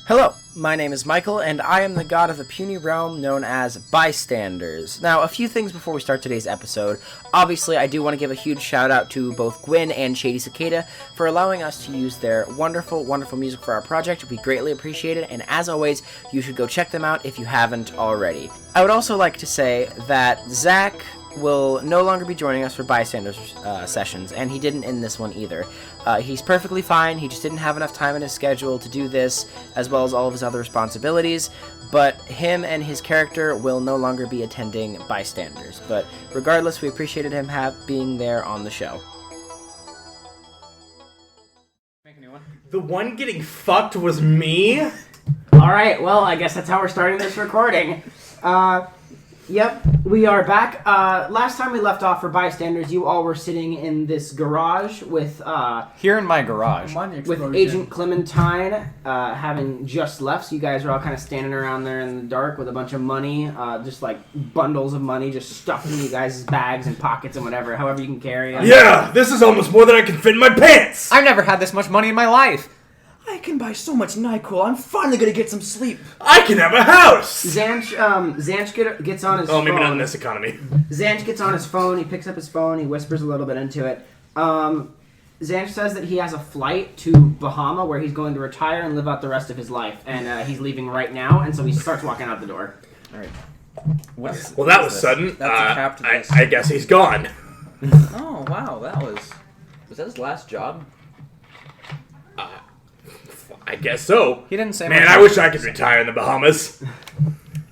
Hello, my name is Michael, and I am the god of the puny realm known as Bystanders. Now, a few things before we start today's episode. Obviously, I do want to give a huge shout out to both Gwinn and Shady Cicada for allowing us to use their wonderful, wonderful music for our project. We greatly appreciate it, and as always, you should go check them out if you haven't already. I would also like to say that Zach will no longer be joining us for Bystanders sessions, and he didn't in this one either. He's perfectly fine. He just didn't have enough time in his schedule to do this, as well as all of his other responsibilities, but him and his character will no longer be attending Bystanders. But regardless, we appreciated him being there on the show. Make a new one. The one getting fucked was me? Alright, well, I guess that's how we're starting this recording. Yep, we are back. Last time we left off for Bystanders, you all were sitting in this garage with Here in my garage. with Agent Clementine having just left. So you guys are all kind of standing around there in the dark with a bunch of money, just like bundles of money just stuffed in you guys' bags and pockets and whatever, however you can carry it. Yeah, this is almost more than I can fit in my pants! I've never had this much money in my life. I can buy so much NyQuil. I'm finally gonna get some sleep. I can have a house! Zanch gets on his phone. Oh, maybe not in this economy. Zanch gets on his phone, he picks up his phone, he whispers a little bit into it. Zanch says that he has a flight to Bahama where he's going to retire and live out the rest of his life. And he's leaving right now, and so he starts walking out the door. Alright. Well, that was sudden. That's a cap to this. I guess he's gone. Oh, wow, was that his last job? I guess so. He didn't say Man, much. I wish I could retire in the Bahamas.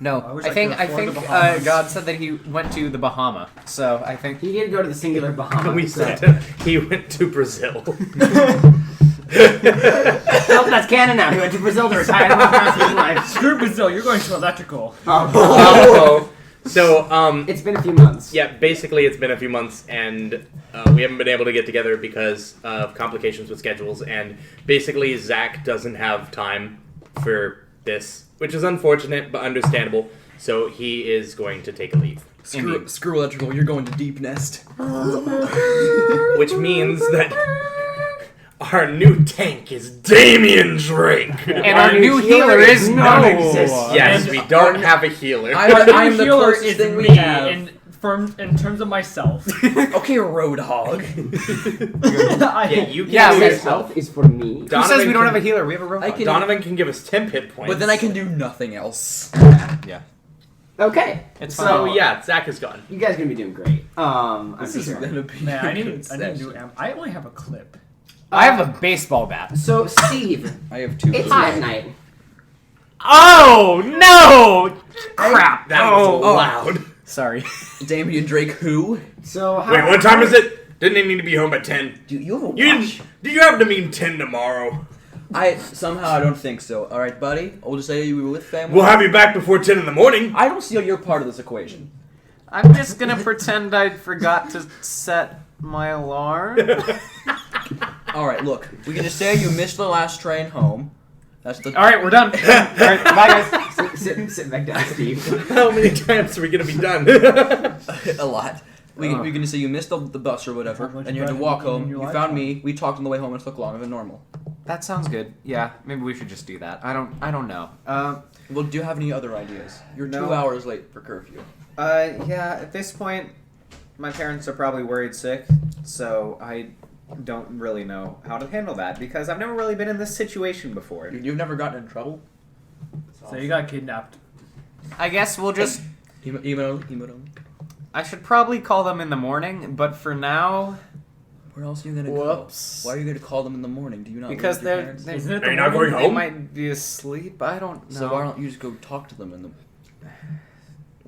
No, wish I I think could afford the Bahamas. God said that he went to the Bahama. So I think He did go to the singular Bahama. We so. said he went to Brazil. Nope, that's canon now. He went to Brazil to retire and live the rest of his life. Screw Brazil, you're going to electrical. So, It's been a few months. yeah, basically it's been a few months, and we haven't been able to get together because of complications with schedules, and basically Zach doesn't have time for this, which is unfortunate, but understandable, so he is going to take a leave. Screw electrical, you're going to Deep Nest. Which means that our new tank is Damien Drake! and our new healer is non-existent. Yes, And we don't have a healer. I'm the healer closest is thing we me have. in terms of myself. Okay, Roadhog. Yeah, you can Yeah, do His it. health is for me. Who Donovan says we don't can- have a healer? We have a robot. I can- Donovan can give us 10 hit points. But then I can do nothing else. Yeah. Okay. It's so, fine. So yeah, Zach is gone. You guys are gonna be doing great. I'm This is sure. gonna be Man, I a need good to do session. I only have a clip. I have a baseball bat. So, Steve, I have two. it's clips. midnight. Oh no! Crap! That oh, was loud. Sorry. Damien Drake who? So, how, Wait, what time is it? Didn't he need to be home by 10? Do you have a You watch? do you happen to mean 10 tomorrow? I don't think so. Alright, buddy. I'll just say you were with family. We'll have you back before 10 in the morning. I don't see how you're part of this equation. I'm just gonna pretend I forgot to set my alarm. Alright, look. We can just say you missed the last train home. That's the Alright, we're done. Alright, bye guys. sit back down, Steve. How many times are we gonna be done? a lot. We can just say you missed the bus or whatever, How much and you had to bread walk in home. your You life? found me. We talked on the way home, and it took longer than normal. That sounds good. Yeah, maybe we should just do that. I don't know. Well, do you have any other ideas? You're No. 2 hours late for curfew. Yeah, at this point, my parents are probably worried sick, so I don't really know how to handle that because I've never really been in this situation before. You've never gotten in trouble? So you got kidnapped. I guess we'll just. Emo. I should probably call them in the morning, but for now, Where else are you gonna whoops. go? Why are you gonna call them in the morning? Do you not? Because live with your they're, parents? they're Isn't it Are you the not morning? going they home? might be asleep. I don't know. So why don't you just go talk to them in the?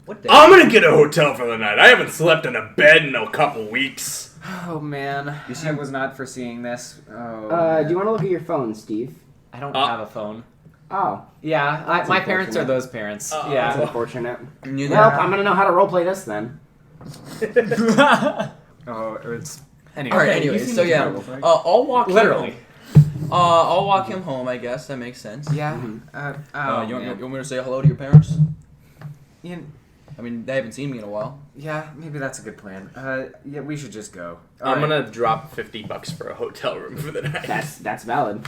What day? I'm gonna get a hotel for the night. I haven't slept in a bed in a couple weeks. Oh man, You see- I was not foreseeing this. Oh, Do you want to look at your phone, Steve? I don't have a phone. Oh, Yeah, That's my parents are unfortunate. those parents. Oh. that's Yeah. unfortunate. You Well, know- I'm gonna know how to roleplay this then. Oh, it's anyway. All right. Okay, Anyway, you seem so yeah, incredible, Frank. I'll walk Literally. him home. I'll walk him home. I guess that makes sense. Yeah. Mhm. Oh, you man. want me to say hello to your parents? You- I mean, they haven't seen me in a while. Yeah, maybe that's a good plan. Yeah, we should just go. I'm gonna drop $50 for a hotel room for the night. That's valid.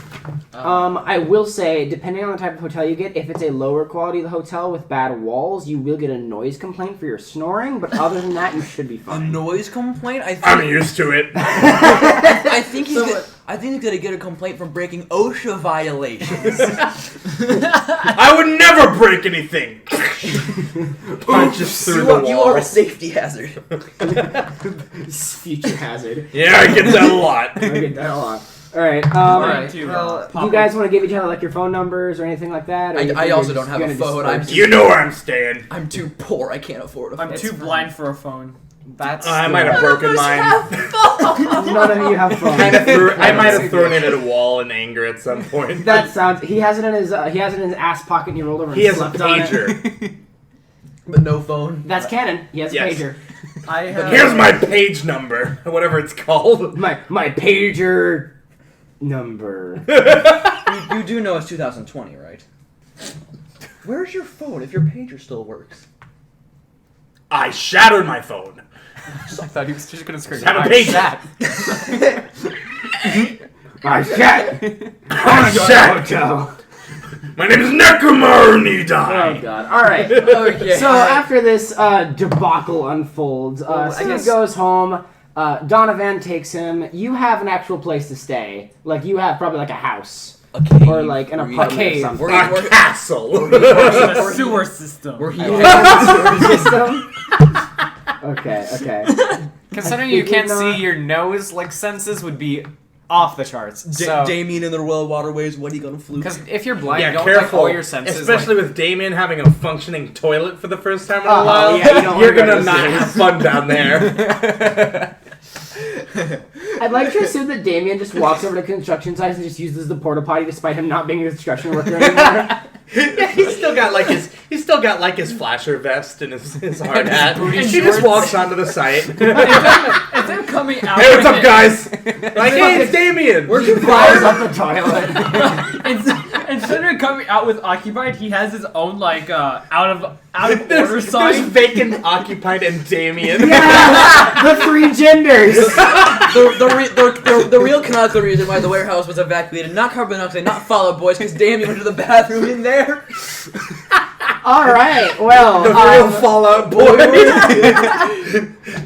I will say, depending on the type of hotel you get, if it's a lower quality hotel with bad walls, you will get a noise complaint for your snoring. But other than that, you should be A fine. noise complaint? I'm used to it. I think he's gonna get a complaint for breaking OSHA violations. I would never break anything. Punches through the wall. You are a safety hazard. Future hazard. Yeah, I get that a lot. I get that a lot. All right. Alright, to, well, Do you guys want to give each other like your phone numbers or anything like that? Or I also don't have a phone. You know where I'm staying. I'm too poor. I can't afford a phone. I'm too blind for a phone. that's... I might have broken mine. None of you have phones. I might have thrown it at a wall in anger at some point. That sounds. He has it in his. He has it in his ass pocket, and he rolled over. And He has a slept on it. pager. But no phone. That's canon. He has Yes. a pager. I have... Here's my page number, whatever it's called. My pager number. You do know it's 2020, right? Where's your phone if your pager still works? I shattered my phone. I thought he was just gonna scream. Have a pager. I shat. I shat. My name is Necromarnidai. Oh god. All right. Okay. So after this debacle unfolds, I Sid guess- goes home. Donovan takes him. You have an actual place to stay. Like you have probably like a house a cave. or like an apartment or cave. something. A castle. The sewer system. We're You here. have a sewer system? Okay. Considering I you think can't we're not- see, your nose like senses would be off the charts. So, Damien in the royal waterways, what are you gonna fluke? because if you're blind, Yeah, you don't careful. like all your senses. Especially like, with Damien having a functioning toilet for the first time in a Oh, while. yeah, you don't You're wanna go gonna to not the have fun down there. I'd like to assume that Damien just walks over to construction sites and just uses the porta potty despite him not being a construction worker anymore. Yeah, he's still got like his flasher vest and his hard hat. booty He just shorts. walks onto the site. Instead of coming out. Hey, what's with up, it- guys? Like, hey, it's Damien. He flies up the toilet. Instead of coming out with occupied, he has his own like out of order There's sign. vacant, occupied, and Damien. Yeah, the three genders. The real canonical reason why the warehouse was evacuated, not carbon monoxide, not Fall Out Boys, because Damien went to the bathroom in there. All right. Well, The real Fallout Boy.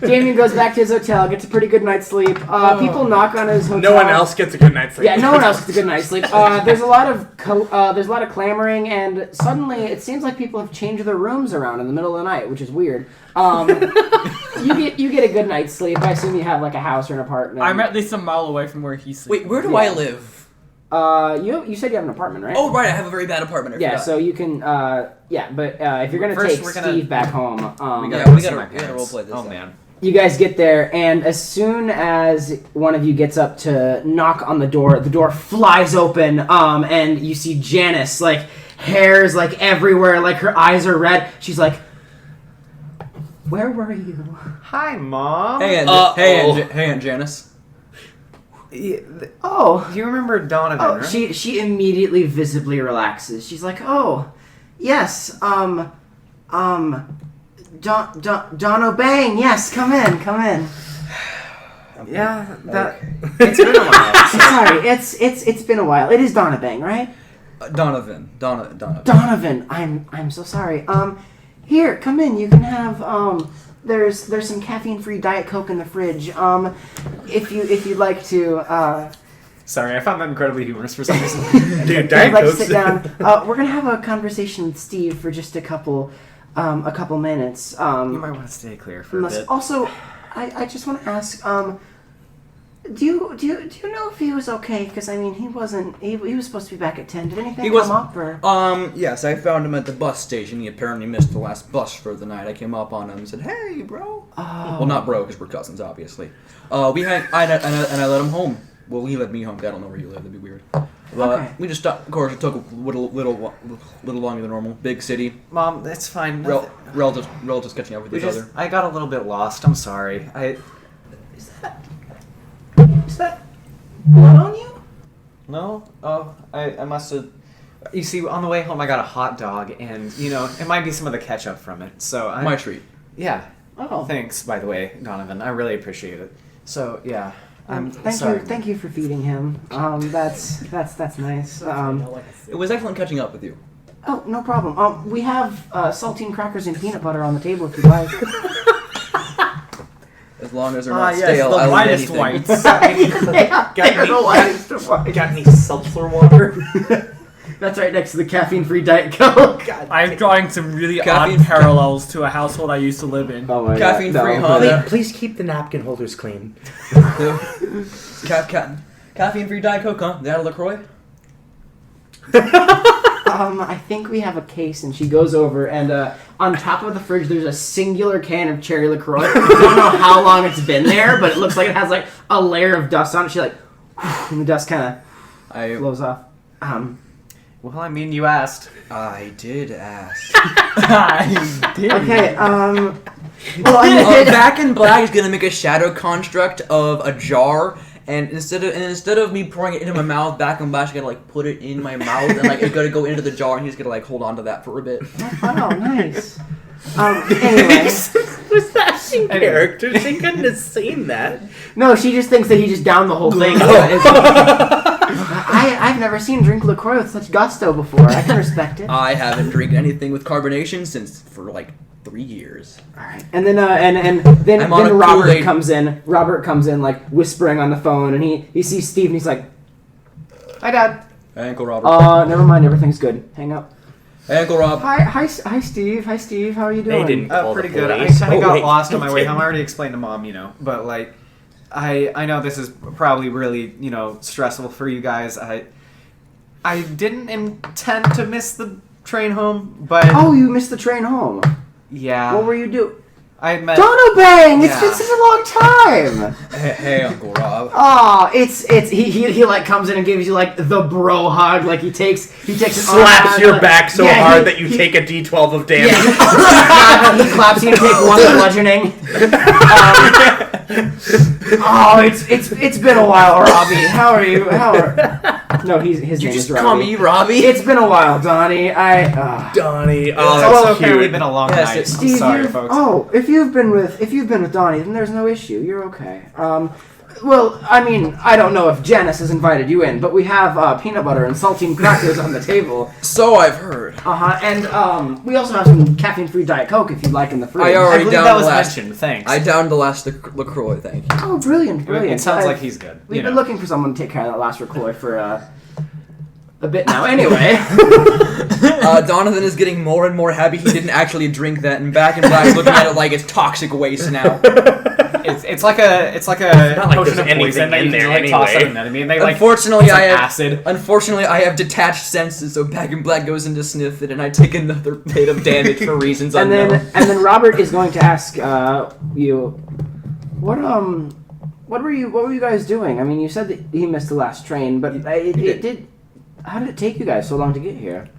Damien goes back to his hotel, gets a pretty good night's sleep. People knock on his hotel. No one else gets a good night's sleep. Yeah, no one else gets a good night's sleep. There's a lot of clamoring, and suddenly it seems like people have changed their rooms around in the middle of the night, which is weird. You get a good night's sleep. I assume you have like a house or an apartment. I'm at least a mile away from where he sleeps. Wait, where do I live? You said you have an apartment, right? Oh, right, I have a very bad apartment. I yeah. forgot. So you can but if you're gonna First, take we're gonna- Steve back home, We Yeah, gotta we go gotta- see my we gotta parents. roleplay this Oh then. man. you guys get there, and as soon as one of you gets up to knock on the door flies open, and you see Janice, like hair's like everywhere, like her eyes are red. She's like, "Where were you?" Hi, Mom. Hey, Aunt Janice. Oh, You remember Donovan, oh, right? she immediately visibly relaxes. She's like, "Oh, yes, Don O'Bang, yes, come in." Yeah, that. It's been a while. Sorry, it's been a while. It is Don O'Bang, right? Donovan. Donovan, I'm so sorry. Here, come in. You can have there's some caffeine-free Diet Coke in the fridge. If you'd like to Sorry, I found that incredibly humorous for some reason. Dude, I'd Diet like to Coke's- sit down. We're gonna have a conversation with Steve for just a couple minutes. You might want to stay clear for a bit. Also, I just want to ask, do you know if he was okay? Because I mean, he wasn't. He was supposed to be back at 10. Did anything He come was- up or? Yes, I found him at the bus station. He apparently missed the last bus for the night. I came up on him and said, "Hey, bro." Oh. Well, not bro, because we're cousins, obviously. I let him home. Well, he let me home. I don't know where you live. That'd be weird. Okay. We just stopped. Of course, it took a little longer than normal. Big city. Mom, it's fine. Relatives catching up with each other. I got a little bit lost. I'm sorry. Is that blood on you? No? Oh, I must have You see, on the way home, I got a hot dog, and it might be some of the ketchup from it. So My treat. Yeah. Oh. Thanks, by the way, Donovan. I really appreciate it. So yeah. Thank you for feeding him. That's nice. It was excellent catching up with you. Oh, no problem. We have saltine crackers and peanut butter on the table if you'd like. As long as they're not Yes, stale, the I'll eat whitest anything. whites. Got any seltzer water? That's right next to the caffeine-free Diet Coke. I'm drawing some really Caffeine- odd parallels to a household I used to live in. Oh my Caffeine-free God, no. Honda. Please keep the napkin holders clean. Caffeine-free Diet Coke, huh? That a LaCroix? I think we have a case, and she goes over, and on top of the fridge, there's a singular can of cherry LaCroix. I don't know how long it's been there, but it looks like it has like a layer of dust on it. She like, and the dust kind of blows off. Well, I mean, you asked. I did ask. I did. Okay. Well, I Back in Black is gonna make a shadow construct of a jar, and instead of me pouring it into my mouth, Back in Black's gonna like put it in my mouth, and like it's gonna go into the jar, and he's gonna like hold on to that for a bit. Oh, nice. Anyway. Was that in character? She couldn't have seen that. No, she just thinks that he just downed the whole thing. I've never seen drink LaCroix with such gusto before. I can respect it. I haven't drank anything with carbonation for like 3 years. All right, and then then I'm on a Robert Kool-Aid. comes in. Robert comes in like whispering on the phone, and he sees Steve, and he's like, "Hi, Dad." Hey, Uncle Robert. Never mind. Everything's good. Hang up. Hey, Uncle Rob. Hi, Steve. Hi, Steve. How are you doing? They didn't call Pretty the good. I police. kind of Oh, got wait. lost on my way home. I already explained to Mom, but like, I know this is probably really stressful for you guys. I didn't intend to miss the train home, but Oh, you missed the train home. yeah, What were you doing? I met. Dono Bang! It's Yeah. been such a long time. Hey, Uncle Rob. Oh, he like comes in and gives you like the bro hug. Like he takes an Slaps arm your around, back so Yeah, hard he- that you he- take a D12 of damage. Yeah, he claps you and take one bludgeoning. It's been a while, Robbie. How are you? No, his You name just is call Robbie. me Robbie? It's been a while, Donnie. Donnie. It's Oh, also that's apparently cute. been a long Yes, night. it's- I'm Steve, sorry, folks. if you've been with Donnie, then there's no issue. You're okay. Well, I mean, I don't know if Janice has invited you in, but we have peanut butter and saltine crackers on the table. So I've heard. And we also have some caffeine-free Diet Coke if you'd like in the fridge. I I already believe downed that the was last. mentioned. Thanks. I downed the last LaCroix, thank you. Oh, brilliant. It sounds like he's good. We've been looking for someone to take care of that last LaCroix for a bit now. Anyway. Donovan is getting more and more happy he didn't actually drink that, and Back in Black's looking at it like it's toxic waste now. It's like a not like potion there's of anything poison that in you can there just, toss at anyway. an enemy, and they like Unfortunately, it's like I have acid. Unfortunately, I have detached senses, so Back in Black goes in to sniff it, and I take another hit of damage for reasons and unknown. then Robert is going to ask you, what were you guys doing? I mean, you said that he missed the last train, but it did. How did it take you guys so long to get here?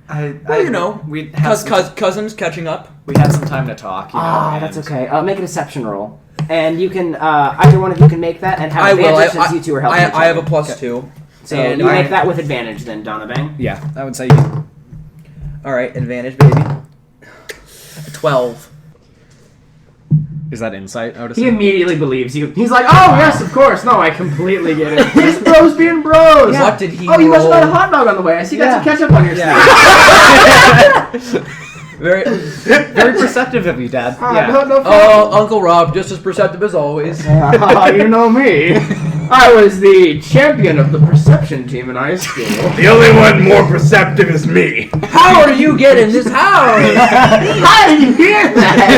We had Cousins catching up. we had some time to talk. That's okay. Make a deception roll, and you can either one of you can make that and have I will. advantage since you two are helping. each I have a other. +2. So and you I- make that with advantage then, Donabang. Yeah, I would say you. All right, advantage, baby. 12. Is that insight? I would He assume. immediately believes you. He's like, oh, yes, of course. No, I completely get it. Just bros being bros. What did he Oh, you must have had a roll? hot dog on the way. I see you got some ketchup on your sleeve. Very. Very perceptive of you, Dad. No Oh, Uncle Rob, just as perceptive as always. You know me. I was the champion of the perception team in high school. The only one more perceptive is me. How are you getting this house? How did you hear that?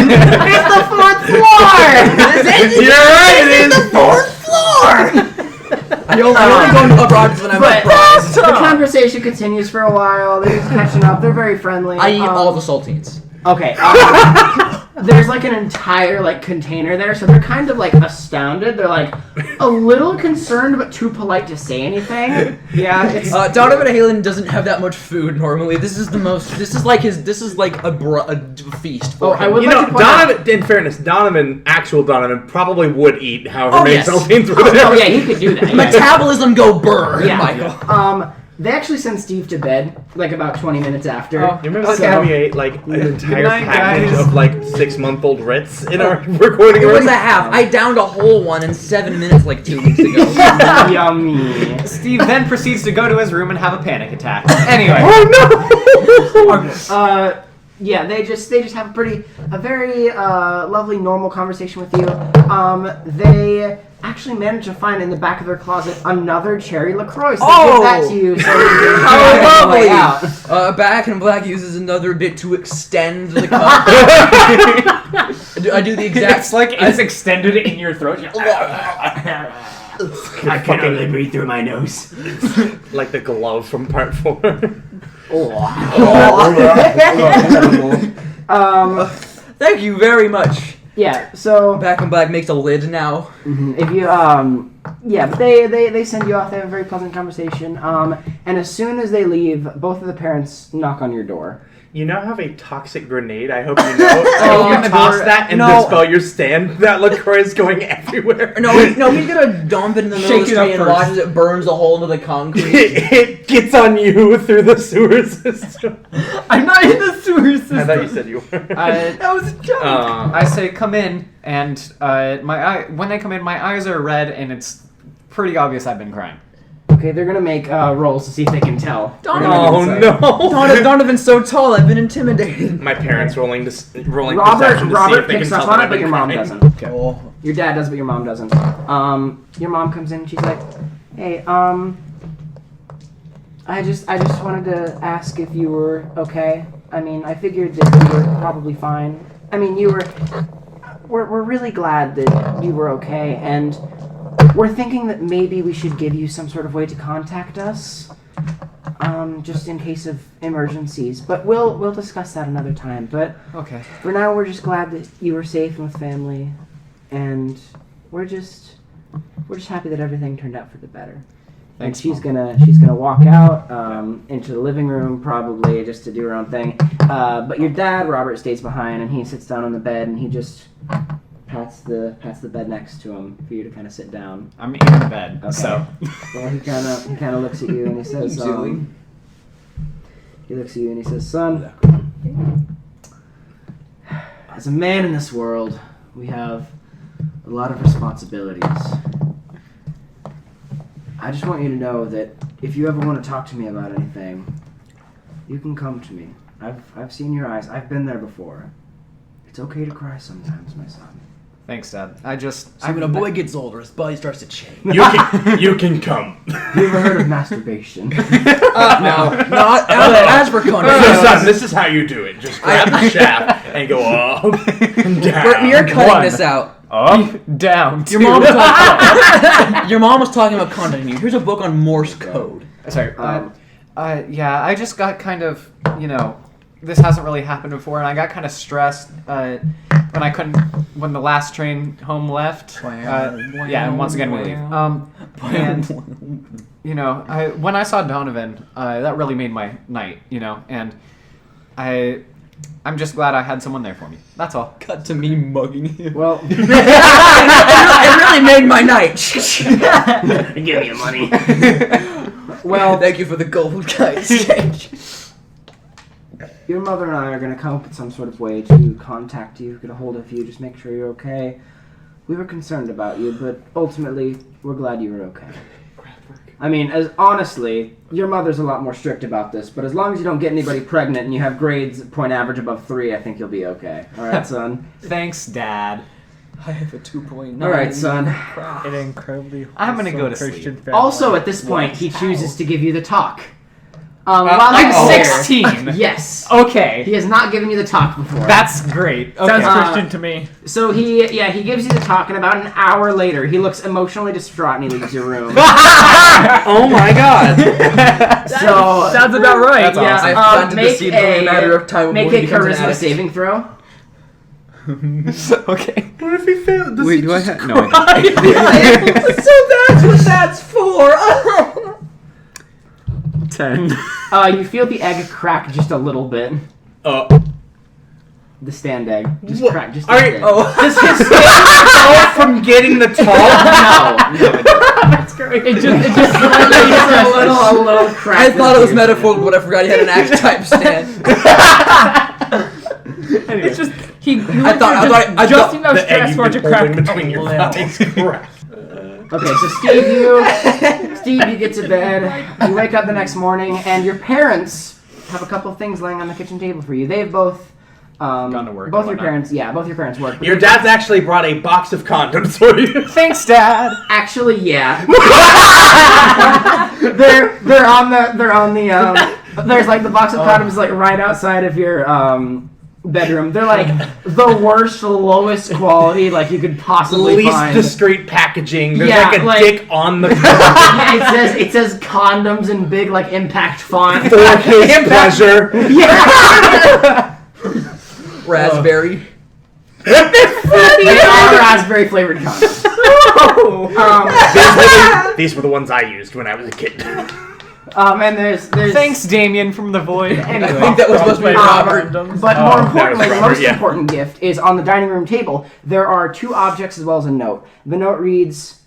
It's the fourth floor. You're right, it It's is. the fourth floor. I only go to abroad when I'm But surprised. the conversation continues for a while. They're just catching up. They're very friendly. I eat all the saltines. Okay. There's like an entire like container there, so they're kind of like astounded. They're like a little concerned, but too polite to say anything. Yeah, it's Donovan Halen doesn't have that much food normally. This is the most. This is like a feast for Oh, him. I would You like know, to point out- Donovan. In fairness, actual Donovan, probably would eat however Oh, many yes. saltines were there. Oh yeah, he could do that. Yeah. Metabolism go burr, Yeah. Michael. They actually send Steve to bed like about 20 minutes after. Oh, You remember So- we ate like an entire night, package guys. of like 6-month-old Ritz in our recording It was room? a half. I downed a whole one in 7 minutes like 2 weeks ago. Yummy. Steve then proceeds to go to his room and have a panic attack. Anyway. Yeah, they just have a very lovely normal conversation with you. They actually managed to find in the back of their closet another cherry LaCroix. So Oh! give that to you. So you can How try it on the way lovely! out. Back and Black uses another bit to extend the cup. I do the exact. It's like it's extended in your throat. I can only breathe through my nose. Like the glove from part 4. Thank you very much. Yeah. So Back and Black makes a lid now. if you yeah, but they send you off. They have a very pleasant conversation. And as soon as they leave, both of the parents knock on your door. You now have a toxic grenade. I hope you know. I Oh, hope you the toss door- that and no. dispel your stand. That LaCroix is going everywhere. No, he's gonna dump it in the middle of the Shake it up street and first. watch as it burns a hole into the concrete. It gets on you through the sewer system. I'm not in the sewer system. I thought you said you were. That was a joke. I say come in, and when they come in, my eyes are red, and it's pretty obvious I've been crying. Okay, they're gonna make rolls to see if they can tell. They're gonna Oh make insight. no! Donovan's so tall, I've been intimidated. My parents rolling perception Robert to see if they picks can up tell on that it, I've but been your mom crying. doesn't. Oh. Your dad does, but your mom doesn't. Your mom comes in and she's like, "Hey, I just wanted to ask if you were okay. I mean, I figured that you were probably fine. I mean, we're really glad that you were okay, and we're thinking that maybe we should give you some sort of way to contact us, just in case of emergencies. But we'll discuss that another time. But Okay. for now, we're just glad that you were safe and with family, and we're just happy that everything turned out for the better." Thanks, and she's Mom. gonna walk out into the living room probably just to do her own thing. But your dad, Robert, stays behind and he sits down on the bed and he just pats the bed next to him for you to kind of sit down. I'm in the bed, Okay. so. Well, he kind of looks at you and he says, "Son, as a man in this world, we have a lot of responsibilities. I just want you to know that if you ever want to talk to me about anything, you can come to me. I've seen your eyes. I've been there before. It's okay to cry sometimes, my son." Thanks, Dad. So when a boy gets older, his body starts to change. You can come. Have you ever heard of masturbation? No, as for So, condoms. son, this is how you do it. Just grab the shaft and go up and down. We're cutting One. this out. Up, down, Your mom was talking. Your mom was talking about contacting you. Here's a book on Morse code. Sorry. Yeah, I just got kind of, this hasn't really happened before, and I got kind of stressed when the last train home left. Yeah, and once again we leave. And when I saw Donovan, that really made my night, and I'm just glad I had someone there for me. That's all. Cut to me mugging him. Well, It really made my night. give me your money. Well, Thank you for the gold exchange. your mother and I are going to come up with some sort of way to contact you, get a hold of you, just make sure you're okay. We were concerned about you, but ultimately, we're glad you were okay. I mean, honestly, your mother's a lot more strict about this, but as long as you don't get anybody pregnant and you have grades point average above 3, I think you'll be okay. All right, son? Thanks, Dad. I have a 2.9. All right, son. An incredibly I'm gonna go to Christian sleep. family. Also, at this point, he chooses to give you the talk. While I'm you're 16. Yes. Okay. He has not given you the talk before. That's great. Okay. Sounds Christian to me. So he gives you the talk, and about an hour later, he looks emotionally distraught and he leaves your room. Oh my god. So Sounds about right. That's yeah, awesome. I've planted the make seed in a matter of time. Make before he a becomes an charisma addict. saving throw. Okay. What if he failed? Does Wait, he do I just have? No, I don't. So that's what that's for. 10. You feel the egg crack just a little bit. The stand egg just What? crack just a All right. bit. Does his stand fall from getting the talk? No. That's great. It just slightly a little crack. I thought it was metaphorical, but I forgot he had an axe type stand. Anyway. It's just he I thought just enough The egg stress you've for it to been crack holding between your little. thighs. Crap. Okay, so Steve, you get to bed. You wake up the next morning, and your parents have a couple of things laying on the kitchen table for you. They've both Gone to work Both and your whatnot. parents, both your parents work. Your dad's actually brought a box of condoms for you. Thanks, Dad. Actually, yeah. they're on the there's like the box of condoms like right outside of your bedroom. They're like the worst, lowest quality like you could possibly Least find. discreet packaging. There's Yeah, like a like- dick on the Yeah, it says condoms in big like impact font. for his pleasure. Yeah. Raspberry. They are raspberry flavored condoms. These were the ones I used when I was a kid. And there's Thanks, Damien from the Void. I Anyway. think that was supposed to be Robert. But more importantly, the Robert, most yeah. important gift is on the dining room table. There are two objects as well as a note. The note reads,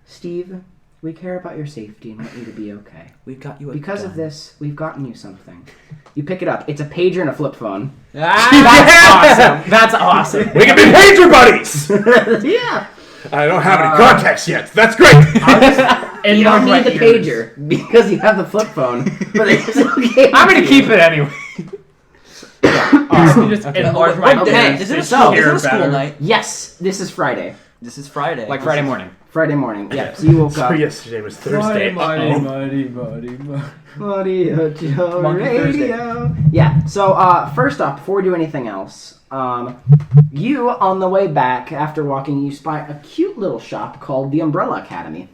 "Steve, we care about your safety and want you to be okay. We've got you a Because gun. of this, we've gotten you something." You pick it up. It's a pager and a flip phone. That's awesome. We can be pager buddies! Yeah. I don't have any contacts yet. That's great! You don't need the pager because you have the flip phone. But it's okay. I'm gonna keep it anyway. You just enlarge my Okay, dick. Is it a so- school, is it Hear a school better. night? Yes, this is Friday. This is Friday. Like Friday morning. Friday morning. Yeah. So you woke So up. yesterday was Thursday. Mighty, Uh-oh. mighty, mighty, mighty. Audio Joe Monkey Radio. Yeah. So first off, before we do anything else, you on the way back after walking, you spy a cute little shop called the Umbrella Academy,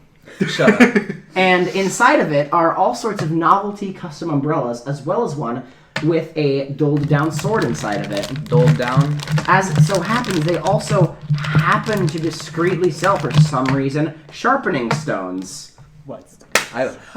Shut up. and inside of it are all sorts of novelty custom umbrellas, as well as one with a doled down sword inside of it. Doled down. As it so happens, they also happen to discreetly sell, for some reason, sharpening stones. What?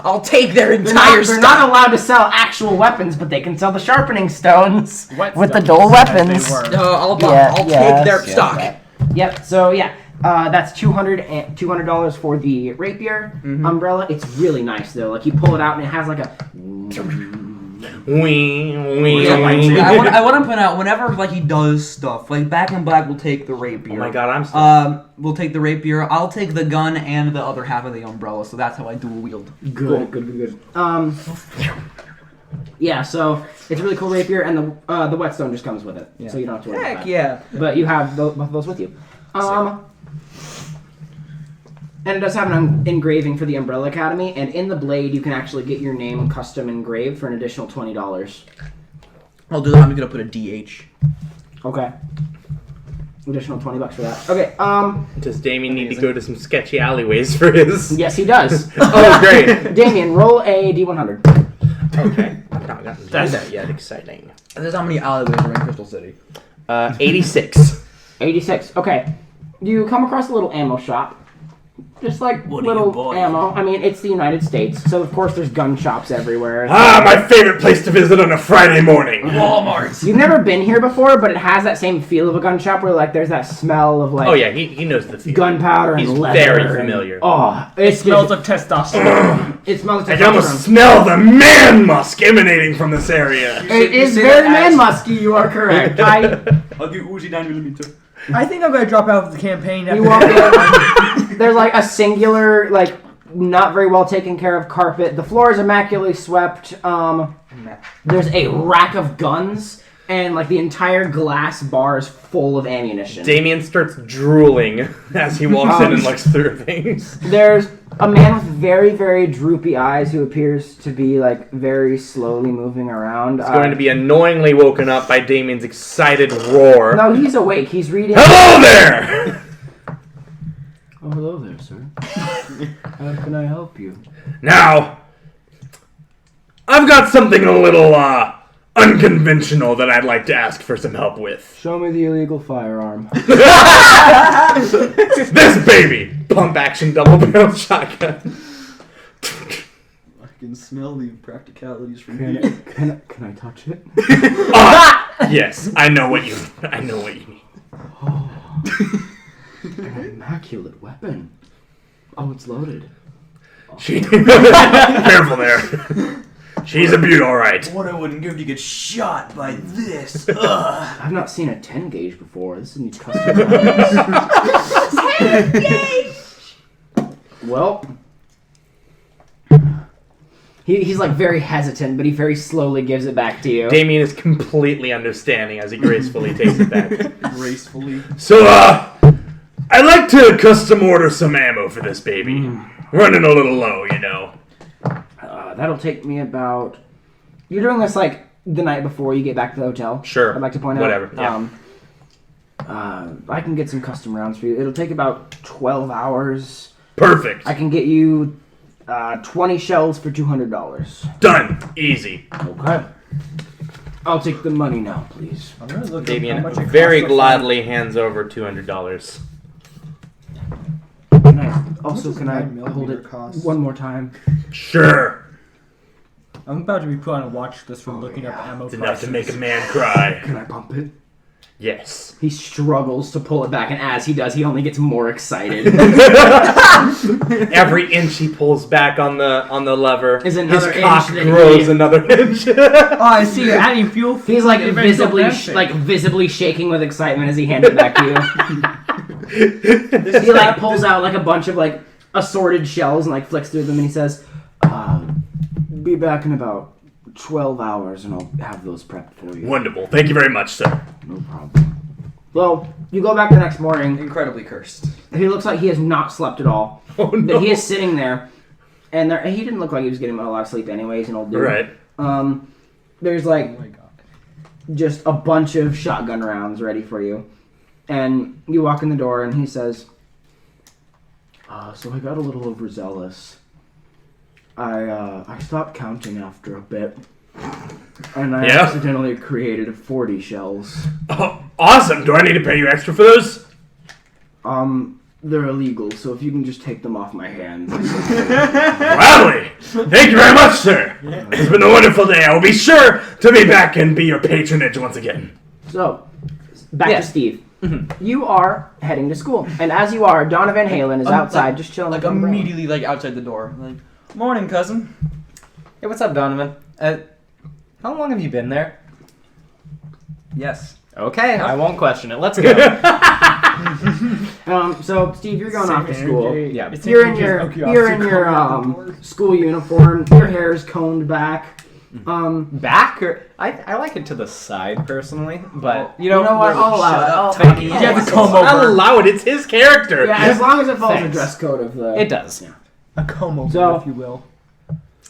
I'll take their They're entire they're stuff. not allowed to sell actual weapons, but they can sell the sharpening stones What with the stones, dual as weapons. they were. No, I'll take their stock. Yep. So yeah, that's $200 for the rapier umbrella. It's really nice though. Like you pull it out and it has like a. Wee. I want to point out whenever like he does stuff like Back in Black will take the rapier. Oh my god, I'm so... We'll take the rapier. I'll take the gun and the other half of the umbrella. So that's how I dual wield. Good. Yeah. So it's a really cool rapier, and the whetstone just comes with it, so you don't have to worry about that. yeah. But you have both of those with you. And it does have an engraving for the Umbrella Academy, and in the blade you can actually get your name custom engraved for an additional $20. I'll do that. I'm gonna put a DH. Okay. Additional $20 for that. Okay. Does Damien need to go to some sketchy alleyways for his... Yes, he does. Oh, great. Damien, roll a D100. Okay. I've not gotten to that yet. Exciting. This is how many alleyways are in Crystal City. 86. 86. Okay. You come across a little ammo shop. Just like What are you little buying? ammo. I mean, it's the United States, so of course there's gun shops everywhere. Ah, my favorite place to visit on a Friday morning. Walmart. You've never been here before, but it has that same feel of a gun shop where like there's that smell of like Oh yeah, he knows the feel. gunpowder and He's leather. very and- familiar. Oh, It smells of testosterone. it smells of I can almost testosterone. smell the man musk emanating from this area. It is say very that man musky. You are correct. I'll do Uzi 9mm. I think I'm gonna drop out of the campaign. You walk in. There's like a singular, like not very well taken care of carpet. The floor is immaculately swept. There's a rack of guns, and like the entire glass bar is full of ammunition. Damien starts drooling as he walks in and looks through things. There's a man with very, very droopy eyes who appears to be like very slowly moving around. He's going to be annoyingly woken up by Damien's excited roar. No, he's awake. He's reading. Hello there! Oh, hello there, sir. How can I help you? Now, I've got something a little, unconventional that I'd like to ask for some help with. Show me the illegal firearm. This baby! Pump action double barrel shotgun. I can smell the impracticalities from Can I touch it? Yes, I know what you need. An immaculate weapon. Oh, it's loaded. Careful there. She's a beaut, all right. What I wouldn't give to get shot by this. I've not seen a 10 gauge before. This is custom rounds. 10 gauge! Well, he's like very hesitant, but he very slowly gives it back to you. Damien is completely understanding as he gracefully takes it back. Gracefully. So, I'd like to custom order some ammo for this baby. Running a little low, you know. That'll take me about... You're doing this like the night before you get back to the hotel. Sure. I'd like to point out. Whatever, yeah. I can get some custom rounds for you. It'll take about 12 hours. Perfect. I can get you 20 shells for $200. Done. Easy. Okay. I'll take the money now, please. I'm gonna look Damien at how much it very costs us gladly hands over $200. Can I $9 hold it cost? one more time? Sure. I'm about to be put on a watch list for looking up ammo It's prices. enough to make a man cry. Can I pump it? Yes. He struggles to pull it back, and as he does, he only gets more excited. Every inch he pulls back on the lever, Is another his cock inch that grows he- another inch. Oh, I see. You're adding fuel. He's like It makes no visibly shaking with excitement as he hands it back to you. He like pulls out like a bunch of like assorted shells and like flicks through them, and he says, "Be back in about 12 hours, and I'll have those prepped for you." Wonderful. Thank you very much, sir. No problem. Well, you go back the next morning. Incredibly cursed. He looks like he has not slept at all. Oh no. But he is sitting there, and he didn't look like he was getting a lot of sleep anyway. He's an old dude. Right. There's like Oh my god. just a bunch of shotgun rounds ready for you. And you walk in the door, and he says, so I got a little overzealous. I stopped counting after a bit, and I accidentally created 40 shells. Oh, awesome. Do I need to pay you extra for those? They're illegal, so if you can just take them off my hands. Gladly. Thank you very much, sir. It's been a wonderful day. I will be sure to be back and be your patronage once again. So, back Yeah. to Steve. You are heading to school, and as you are, Donovan Halen is outside just chilling. Like with an umbrella. immediately, like outside the door. Like, morning, cousin. Hey, what's up, Donovan? How long have you been there? Yes. Okay, I won't question it. Let's go. So Steve, you're going off to school. Yeah. You're in your school uniform. Your hair is combed back. Back or I like it to the side personally, but You know what? I'll allow it. Tiny You have ass. to comb I'll over. allow it. It's his character. Yeah, as long as it follows the Thanks. dress code of the. it does. Yeah. A comb over, So- if you will.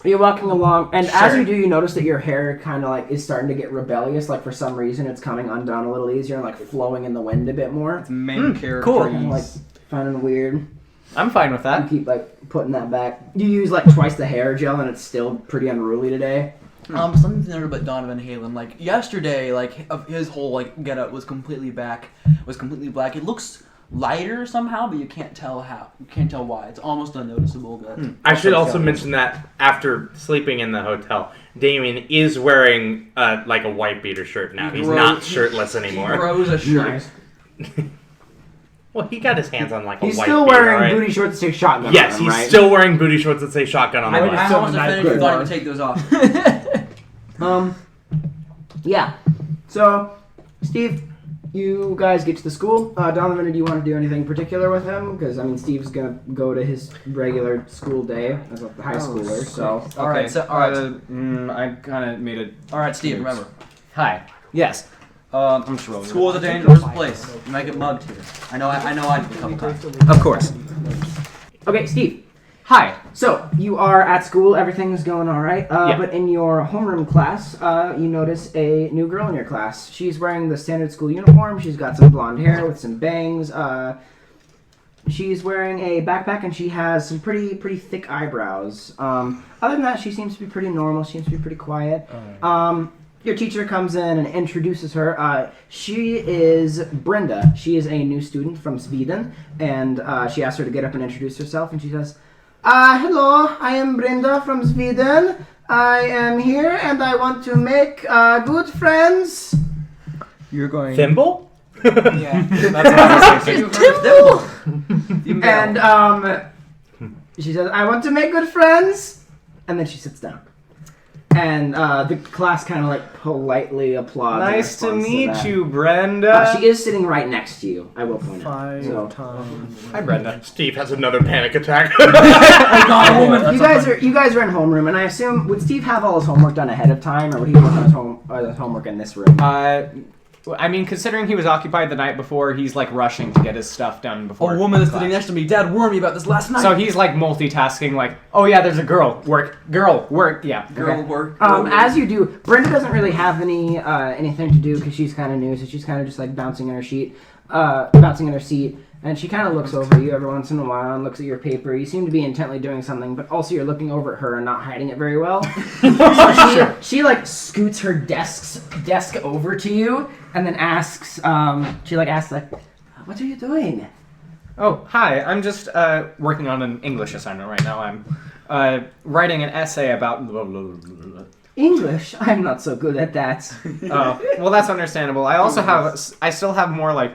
You're walking along, and as Sure. you do, you notice that your hair kind of like is starting to get rebellious. Like for some reason, it's coming undone a little easier and like flowing in the wind a bit more. Main character. cool. Kind of like finding it weird. I'm fine with You that. keep like putting that back. You use like twice the hair gel, and it's still pretty unruly today. Something to note about Donovan Halen. Like yesterday, like his whole like getup was completely black. It looks lighter somehow, but you can't tell how. You can't tell why. It's almost unnoticeable. But I should also mention that after sleeping in the hotel, Damien is wearing like a white beater shirt now. He's not shirtless he anymore. grows a shirt. Nice. Well, he got his hands on like a He's white still beater, wearing right? booty shorts that say shotgun Yes, on them, he's right? still wearing booty shorts that say shotgun on I them. Still almost a nice offended you good thought he one. would take those off. Yeah. So, Steve, you guys get to the school. Donovan, do you want to do anything particular with him? Because, I mean, Steve's going to go to his regular school day as a high schooler, so... All right, so all right, I kind of made it. all right, Steve. Remember, Hi. Yes. I'm just rolling. school is a dangerous place. You might get mugged here. I know. I did a couple times. Of course. Okay, Steve. Hi. So, you are at school, everything's going alright, Yeah. but in your homeroom class, you notice a new girl in your class. She's wearing the standard school uniform, she's got some blonde hair with some bangs, she's wearing a backpack and she has some pretty thick eyebrows. Other than that, she seems to be pretty normal, she seems to be pretty quiet. Your teacher comes in and introduces her. She is Brenda. She is a new student from Sweden, and she asks her to get up and introduce herself, and she says, hello, I am Brenda from Sweden. I am here and I want to make good friends. You're going. Thimble? Yeah. That's what I was thinking. And she says, "I want to make good friends," and then she sits down. And the class kind of like politely applauds. Nice to meet that. you, Brenda. She is sitting right next to you. I will point out. 5 So, times. Hi, Brenda. Steve has another panic attack. you guys are in homeroom, and I assume would Steve have all his homework done ahead of time, or would he work on his homework in this room? I mean, considering he was occupied the night before, he's like rushing to get his stuff done before. A woman is class. sitting next to me. Dad warned me about this last night. So he's like multitasking, like, oh yeah, there's a girl, work, yeah. girl work. As you do, Brenda doesn't really have anything to do because she's kind of new, so she's kind of just like bouncing in her seat, and she kind of looks over you every once in a while and looks at your paper. You seem to be intently doing something, but also you're looking over at her and not hiding it very well. So she like scoots her desk over to you and then asks, "What are you doing?" Oh, hi, I'm just working on an English assignment right now. I'm writing an essay about... English? I'm not so good at that. Oh, well, that's understandable. I still have more like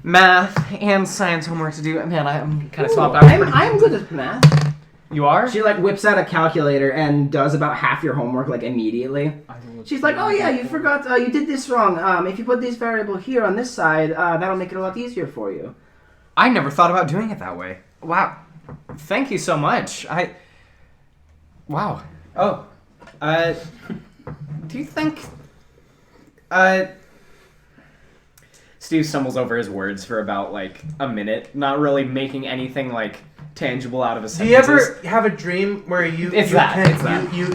math and science homework to do. Man, I'm kind of swamped. I'm good at math. You are? She like whips out a calculator and does about half your homework like immediately. She's like, "Oh yeah, you forgot. You did this wrong. If you put this variable here on this side, that'll make it a lot easier for you." I never thought about doing it that way. Wow. Thank you so much. Wow. Oh. Do you think... Steve stumbles over his words for about, like, a minute, not really making anything, like, tangible out of his Do you sentences. ever have a dream where you It's you that, can it's that. you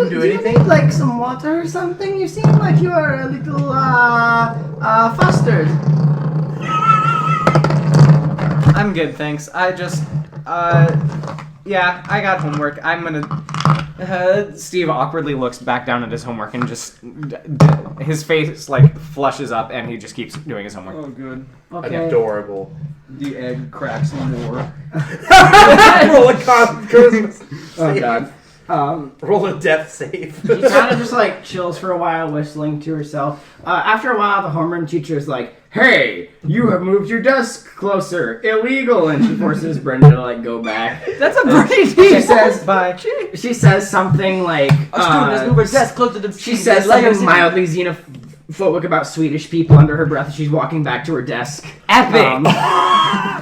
Do you need like some water or something? You seem like you are a little flustered. I'm good, thanks. I just, yeah, I got homework. I'm gonna... Steve awkwardly looks back down at his homework and just... his face, like, flushes up and he just keeps doing his homework. Oh, good. Okay. Adorable. The egg cracks some more. Roll a Christmas. Oh god. Roll a death save. She kind of just like chills for a while, whistling to herself. After a while, the homeroom teacher is like, "Hey, you have moved your desk closer. Illegal!" And she forces Brenda to like go back. That's a pretty She says, Bye. She says something like, A student has moved her desk closer to she says something mildly xenophobic about Swedish people under her breath as she's walking back to her desk. Epic!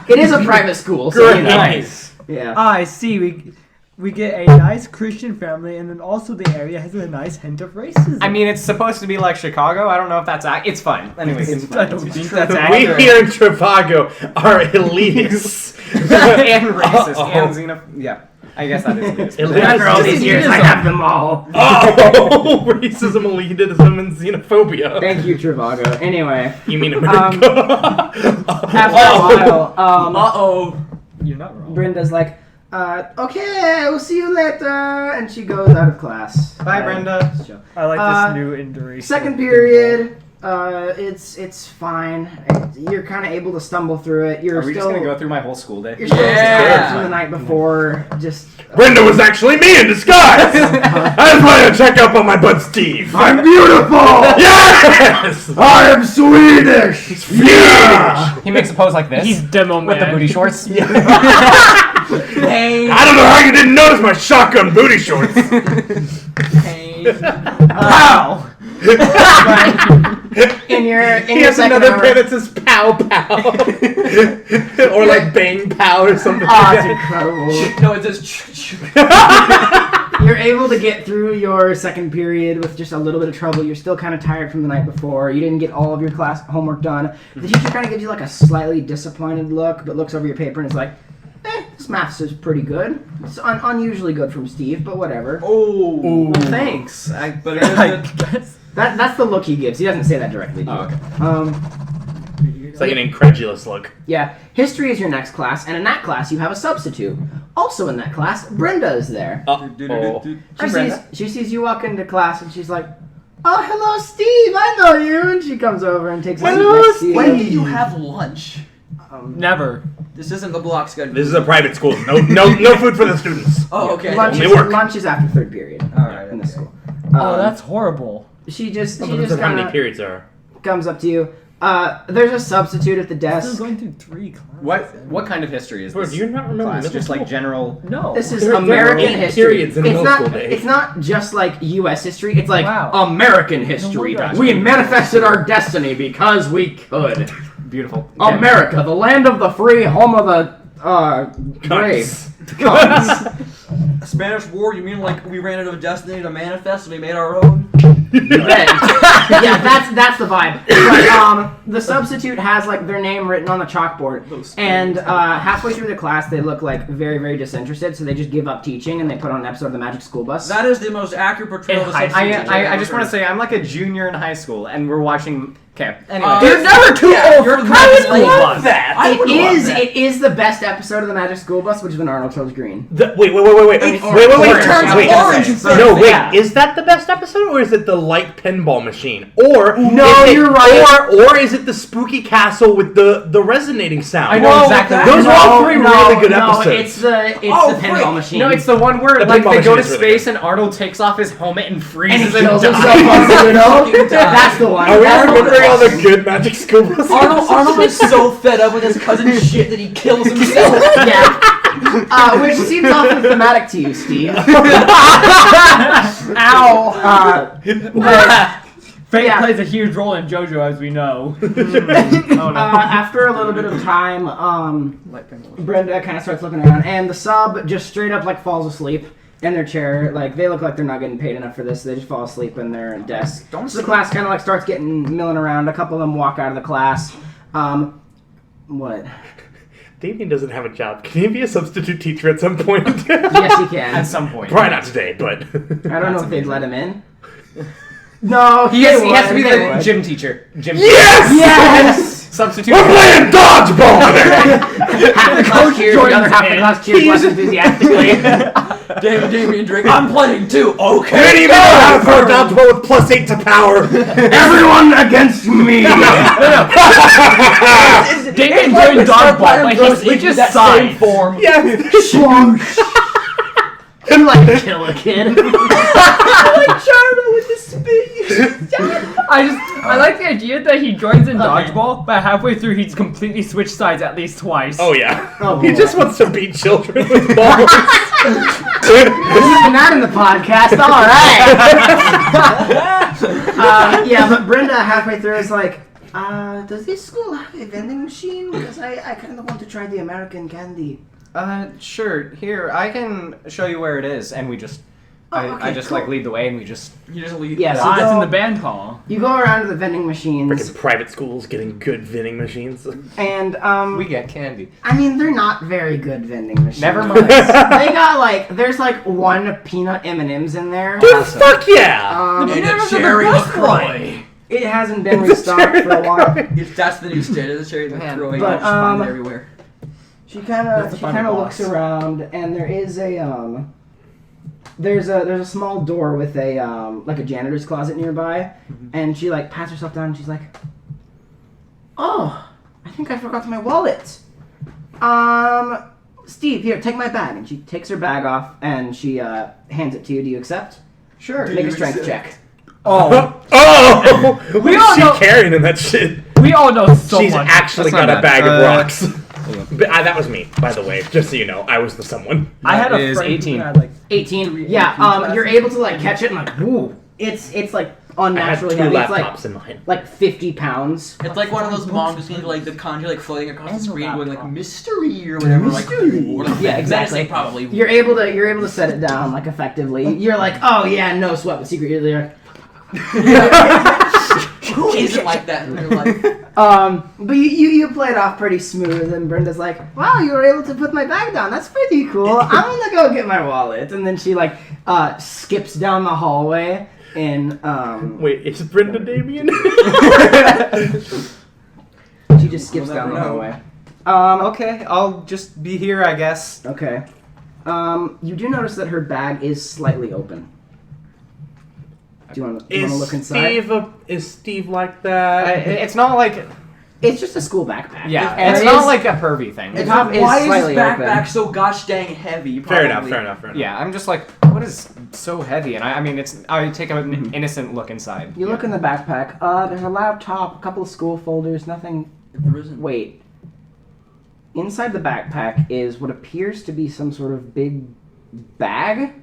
It is a private school, so you know. Nice. Yeah. I see. We get a nice Christian family, and then also the area has a nice hint of racism. I mean, it's supposed to be like Chicago. I don't know if that's... It's fine. Anyways, It's I don't think that's We accurate. here in Trivago are elitists. and racist and yeah, I guess that is elitist. After all these years, I have them all. Oh, racism, elitism, and xenophobia. Thank you, Trivago. Anyway, You mean America? after a while, Uh-oh. You're not wrong. Brenda's like, "Okay, we'll see you later," and she goes out of class. Bye, Brenda. I like this new interracial. Second period, it's fine. You're kind of able to stumble through it. You're Are we still just gonna go through my whole school day? you're still tired from the night before. Just Brenda was actually me in disguise. I just wanted to check up on my bud Steve. I'm beautiful. Yes! I am Swedish. Yeah! He makes a pose like this He's demo man. with the booty shorts. Pain. I don't know how you didn't notice my shotgun booty shorts. Pain. How? in your He has second another hour. pen that says pow pow. Or like bang pow or something Ah, like it's that. incredible. No, it says You're able to get through your second period with just a little bit of trouble. You're still kind of tired from the night before. You didn't get all of your class homework done. The teacher kind of gives you like a slightly disappointed look, but looks over your paper and is like, this maths is pretty good. It's unusually good from Steve, but whatever. Oh. Well, thanks. But it isn't. guess. That's the look he gives. He doesn't say that directly to you. Oh, okay. It's like an incredulous look. Yeah, history is your next class, and in that class you have a substitute. Also in that class, Brenda is there. Oh. She sees you walk into class, and she's like, "Oh, hello, Steve. I know you." And she comes over and takes a seat next to you. When did you have lunch? Never. This isn't the block schedule. This is a private school. No food for the students. Oh, okay. Lunch Only is, work. lunch is after third period Alright, in this school. Oh, that's horrible. She just How many kind of periods are? comes up to you. There's a substitute at the Still desk. going through 3 classes. What kind of history is Bro, this? do you not remember class? middle Just like school? general. No. This is There are American 8 history. periods in a It's middle not. school day. It's not just like U.S. history. It's like Wow. American history. wonder I We should- manifested our destiny because we could. Beautiful. America, the land of the free, home of the brave. Cunts. Spanish War, you mean like we ran out of destiny to manifest and we made our own? Yeah, that's the vibe. But the substitute has like their name written on the chalkboard, and halfway through the class they look like very, very disinterested, so they just give up teaching and they put on an episode of the Magic School Bus. That is the most accurate portrayal of a substitute. I just want to say I'm like a junior in high school, and we're watching. Okay. Anyway, You're never too old you're for the Magic Magic School School Bus. Bus. I would love that. It is the best episode of the Magic School Bus, which is when Arnold chose green. Wait. Wait. Orange. turns Wait. orange. No, wait. Yeah. Is that the best episode, or is it the light pinball machine, or No, is it, you're right. or is it the spooky castle with the resonating sound? I know exactly. Those are all 3 really good episodes. It's the pinball machine. No, it's the one where The like pinball they go to machine is really space and Arnold takes off his helmet and and freezes he and kills dies. himself on Pluto. That's the one. Are we That's the one. remembering all the good Magic School Bus? Arnold is so fed up with his cousin's shit that he kills himself. Yeah. Which seems awfully thematic to you, Steve. Ow! Fate Yeah. plays a huge role in JoJo, as we know. After a little bit of time, Brenda kind of starts looking around, and the sub just straight up like falls asleep in their chair. Like they look like they're not getting paid enough for this. So they just fall asleep in their desk. So the class kind of like starts getting milling around. A couple of them walk out of the class. What? Damien doesn't have a job. Can he be a substitute teacher at some point? Yes, he can. At some point. Probably not today, but I don't know if they'd let him in. No, He has to be the gym teacher. yes! Yes! Substitute. We're playing dodgeball. Half the class cheers, the other half the class cheers less enthusiastically. Damien Drake, I'm playing too. I Okay. didn't even know how to throw dodgeball with +8 to power. Everyone against me! Damien doing dodgeball, like he just that sighed. same form. Yes. Swoosh! I'm like, kill a kid. I like the idea that he joins in dodgeball, but halfway through he's completely switched sides at least twice. Oh yeah. Oh, He boy. just wants to beat children with balls. Isn't that in the podcast? All right. Yeah, but Brenda halfway through is like, does this school have a vending machine? Because I kind of want to try the American candy. Sure. Here, I can show you where it is, and we just. okay, I just cool. like lead the way, and we just. You just leave. Yes, Ah, you it's in go- the band hall. You go around to the vending machines, Freaking private schools getting good vending machines. and We get candy. I mean, they're not very good vending machines. Never mind. They got like, there's like 1 peanut M&Ms in there. Dude, fuck yeah! Um, And a cherry LaCroix. it hasn't been restocked for a while. That's the new state of the cherry LaCroix. But, You just find it everywhere. She kind That's of a funny looks around, and there is a there's a small door with a like a janitor's closet nearby, and she like pats herself down and she's like, "Oh, I think I forgot my wallet. Steve, here, take my bag." And she takes her bag off and she hands it to you. Do you accept? Sure. Make a strength check. Oh, Oh! We all She's know- carrying in that shit. we all know so She's much. actually That's got not a bag bad. of rocks. But, that was me, by the way. Just so you know, I was the someone. I had a is friend 18. who had like 18. Yeah. You're able to like catch it and like, woo. It's like I had unnaturally 2 heavy. It's laptops in mine. like 50 pounds. It's like one of those manga scenes, like the kanji like floating across the And the screen, going like laptop. mystery or whatever. Mystery. Like, Yeah, exactly. Menacing, probably. You're able to set it down like effectively. You're like, oh yeah, no sweat. But secretly you're like, Who isn't like that in their life? but you play it off pretty smooth, and Brenda's like, wow, you were able to put my bag down. That's pretty cool. I'm gonna go get my wallet. And then she like skips down the hallway in Wait, it's Brenda Damien? she just skips We'll down the never hallway. Okay, I'll just be here, I guess. Okay. You do notice that her bag is slightly open. Do you want to look inside? Is Steve like that? It's not like. It's just a school backpack. Yeah, And it's it not is- like a pervy thing. The top is Why is his slightly backpack open. so gosh dang heavy? Fair enough, Probably. fair enough, fair enough. Yeah, I'm just like, what what is so heavy? And I mean, I take an innocent look inside. You look in the backpack. There's a laptop, a couple of school folders, nothing. There isn't. Wait. Inside the backpack is what appears to be some sort of big bag,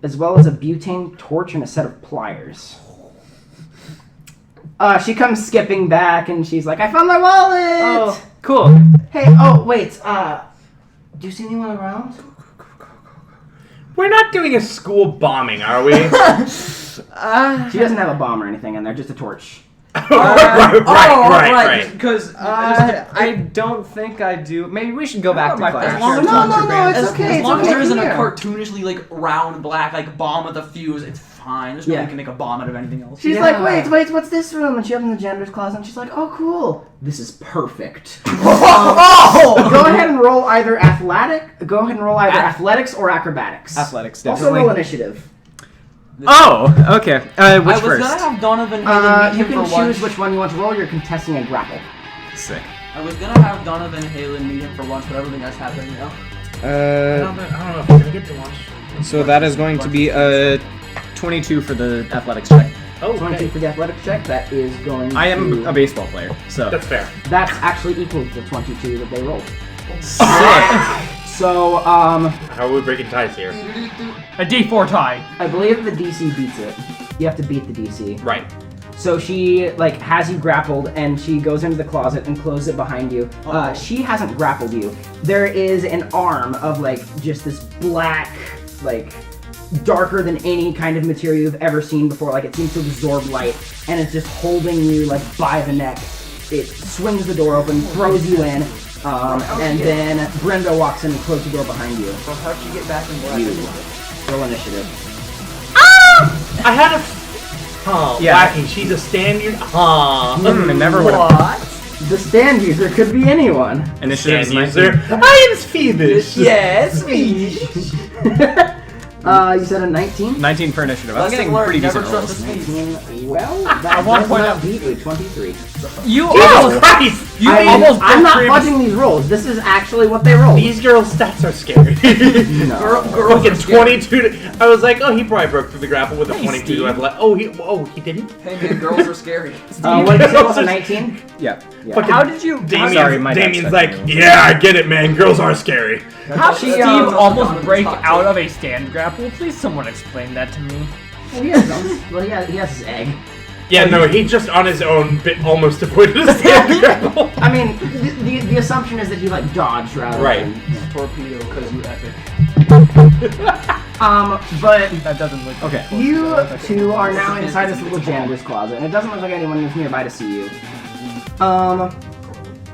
as well as a butane torch and a set of pliers. She comes skipping back and she's like, I found my wallet! Oh, cool. Hey, wait, do you see anyone around? We're not doing a school bombing, are we? She doesn't have a bomb or anything in there, just a torch. Right. Because I don't think I do. Maybe we should go back to class. as long as No, it's okay. As long as okay, there isn't a here. cartoonishly like round black like bomb with a fuse, it's fine. There's no one can make a bomb out of anything else. She's like, wait, what's this room? And she opens the janitor's closet and she's like, oh, cool. This is perfect. Go ahead and roll either athletics or acrobatics. Athletics, Also definitely. roll initiative. Oh, okay. Which I was first? gonna have Donovan Halen meet You him can for choose lunch. which one you want to roll. You're contesting a grapple. Sick. I was gonna have Donovan Halen meet him for lunch, but everything that's happening now. I don't know if we're gonna get to lunch. So that is going to be a 22 for the athletics check. Oh, 22 for the athletics check. That is going I am to... a baseball player, so. That's fair. That's actually equal to the 22 that they rolled. Sick. So, How are we breaking ties here? A D4 tie. I believe the DC beats it. You have to beat the DC. Right. So she, has you grappled, and she goes into the closet and closes it behind you. She hasn't grappled you. There is an arm of, just this black, darker than any kind of material you've ever seen before. It seems to absorb light, and it's just holding you, by the neck. It swings the door open, throws you in, and then Brenda walks in and closes the door behind you. So how'd she get back in black? You roll initiative. I had a. Oh, Yeah. wacky. She's a standard. It never would have. The stand user could be anyone. Initiative Stand is user. 19. I am Phoebus. Yes, me. You said a 19? 19 for initiative. I'm Lesson getting learned, pretty never decent trust rolls. the speed. Well, that want to does point not out- beat you, 23. You Jesus almost, Christ! you I mean, almost I'm not broke fudging these rolls. This is actually what they rolled. These girls' stats are scary. No. Girl, fucking 22. I was like, oh, he probably broke through the grapple with a 22 Steve. to athletic. He didn't? Hey man, girls are scary. What did you say, was a 19? Yeah. Yeah. Fucking How did you? Damien's, Sorry, my Damien's dad's like, touching yeah, I get it, man. Girls are scary. How did She, Steve knows almost Donovan's break hot out take. of a stand grapple? Please, someone explain that to me. Well, he has some. Well, he has his egg. Yeah, no, he just on his own almost avoided a stand grapple. I mean, the assumption is that he dodged rather Right. than... Torpedo, because you epic. But That doesn't look Okay. you two are now inside this little janitor's closet, and it doesn't look like anyone is nearby to see you.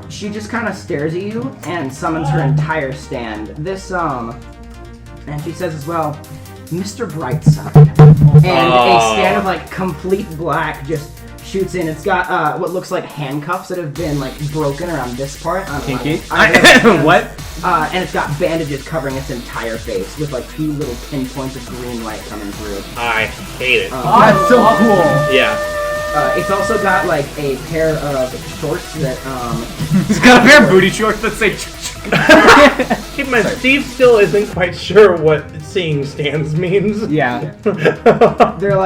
She just kind of stares at you and summons her entire stand. And she says as well, Mr. Brightside. And a stand of complete black just shoots in. It's got what looks like handcuffs that have been broken around this part. I don't know. Kinky? I- What? And it's got bandages covering its entire face with two little pinpoints of green light coming through. I hate it. That's so cool. Yeah. It's also got a pair of shorts that He's got a pair of booty shorts that say. Keep in mind, Steve still isn't quite sure what seeing stands means. Yeah. they're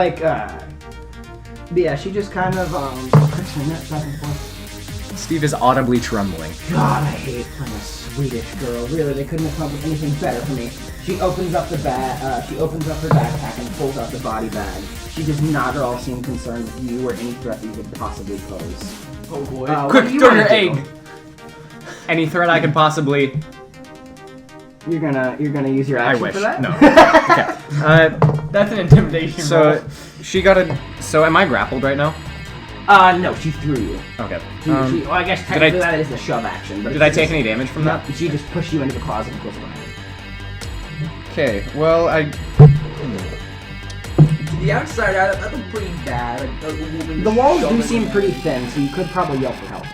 yeah, she just kind of clicks her neck back and forth. Steve is audibly trembling. God, I hate playing a Swedish girl. Really, they couldn't have come up with anything better for me. She opens up the bag. She opens up her backpack and pulls out the body bag. She does not at all seem concerned with you or any threat that you could possibly pose. Oh boy. What Quick, do you throw wanna your do? egg. Any threat I could possibly. You're gonna use your I action wish. for that? No. Okay. That's an intimidation So roll. she got a. So am I grappled right now? No, she threw you. Okay. Well, I guess technically that is the shove action. But Did I take any damage from No, that? she just pushed you into the closet and closed the door. Okay. Well, The outside that looked pretty bad. The walls do seem pretty thin, so you could probably yell for help.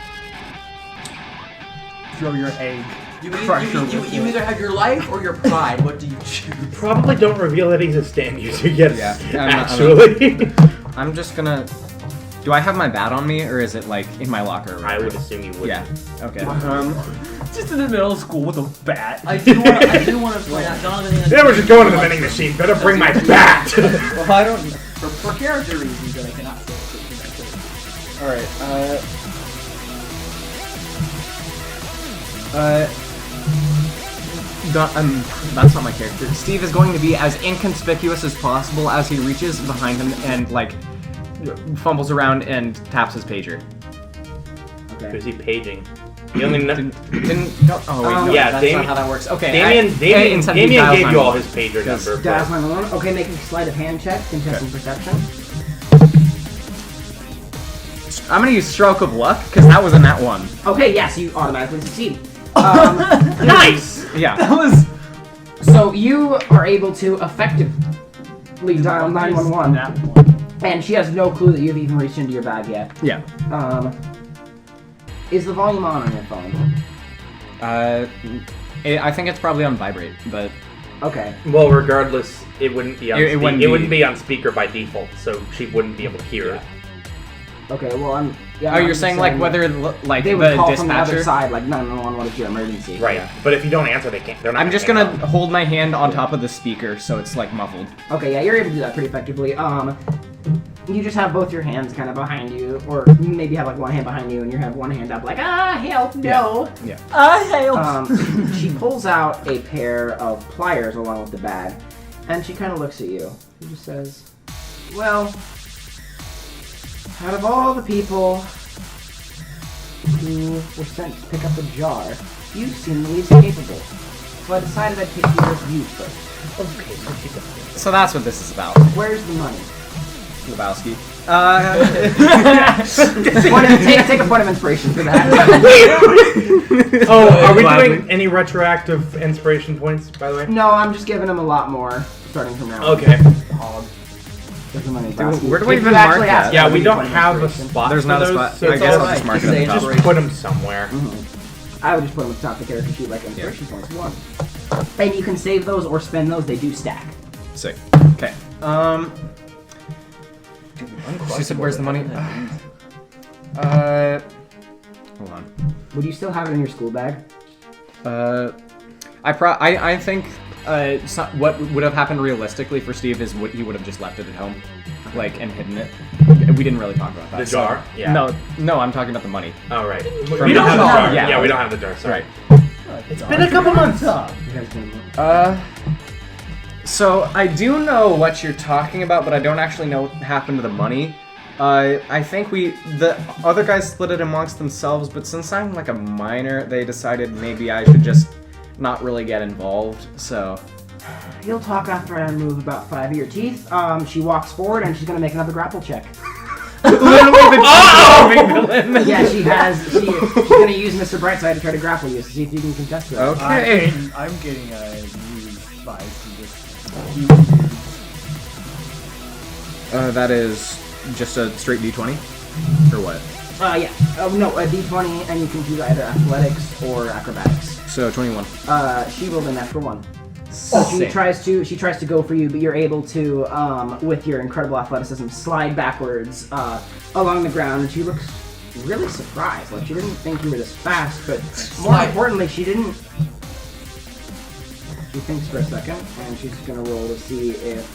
Throw your egg. You Pressure either have your life or your pride. What do you choose? Probably don't reveal that he's a stand user yet. Yeah. Actually. I'm just gonna. Do I have my bat on me, or is it in my locker? Or I would assume you would. Yeah. Okay. just in the middle of school with a bat. I do want to point out Donovan. Yeah, we're just going to the vending machine. Better bring my bat. Well, I don't. For character reasons that I cannot say. Alright, that's not my character. Steve is going to be as inconspicuous as possible as he reaches behind him and, like, fumbles around and taps his pager. Okay. Who's he paging? He only No, yeah, that's Damien- not how that works. Okay, Damien gave you all his pager Yes. number. Dials 911. Okay, make a sleight of hand check, contesting perception. I'm gonna use Stroke of Luck, because that was in that one. Okay, yes, you automatically succeed. Nice! Yeah. That was. So you are able to effectively dial 911, That one. and she has no clue that you've even reached into your bag yet. Yeah. Is the volume on your phone? I think it's probably on vibrate, but Okay. Well, regardless, it wouldn't be on It wouldn't be- on speaker by default, so she wouldn't be able to hear it. Okay, well, I'm... Yeah, oh, I'm you're just saying like whether like they the would call from the other dispatcher? side, like 911, what is your emergency? Right, but if you don't answer, they can't. They're not. I'm just gonna gonna hold my hand on top of the speaker so it's like muffled. Okay, yeah, you're able to do that pretty effectively. You just have both your hands kind of behind you, or maybe have like one hand behind you and you have one hand up like, help, no. Yeah. Hail. She pulls out a pair of pliers along with the bag, and she kind of looks at you. She just says, well, out of all the people who were sent to pick up a jar, you seem the least capable. So I decided I'd take care of you first. Okay, so she does. So that's what this is about, Where's the money? Lebowski. Take a point of inspiration for that. Oh, are we Gladly. doing any retroactive inspiration points, by the way? No, I'm just giving him a lot more starting from now. Okay. There's the money. Where do we If even you actually mark ask that? Yeah, for we the don't point of have a inspiration. spot. There's for not a those, spot. So I it's guess all I'll just right. mark it at the top. Just put them somewhere. I would just put them at the top of the character sheet like inspiration points. One. And you can save those or spend those. They do stack. Sick. Okay. She said, "Where's the money?" Hold on. Would you still have it in your school bag? I think what would have happened realistically for Steve is what he would have just left it at home, like and hidden it. We didn't really talk about that. The jar? So, Yeah. No, I'm talking about the money. Oh, right. From We don't have the the jar. jar. Yeah, we don't have the jar. Sorry. Right. It's been a couple months. You guys can. So I do know what you're talking about, but I don't actually know what happened to the money. I think the other guys split it amongst themselves, but since I'm like a minor, they decided maybe I should just not really get involved, so... You'll talk after I remove about 5 of your teeth. She walks forward and she's gonna make another grapple check. Literally the Yeah, she's gonna use Mr. Brightside to try to grapple you to see if you can contest that. Okay. I'm getting a new spice to just. That is just a straight D20? Or what? Yeah. No, a D20, and you can do either athletics or acrobatics. So 21. She rolled a natural 1. So she tries to go for you, but you're able to, with your incredible athleticism, slide backwards along the ground, and she looks really surprised. Like, she didn't think you were this fast, but more importantly, she didn't... She thinks for a second, and she's gonna roll to see if...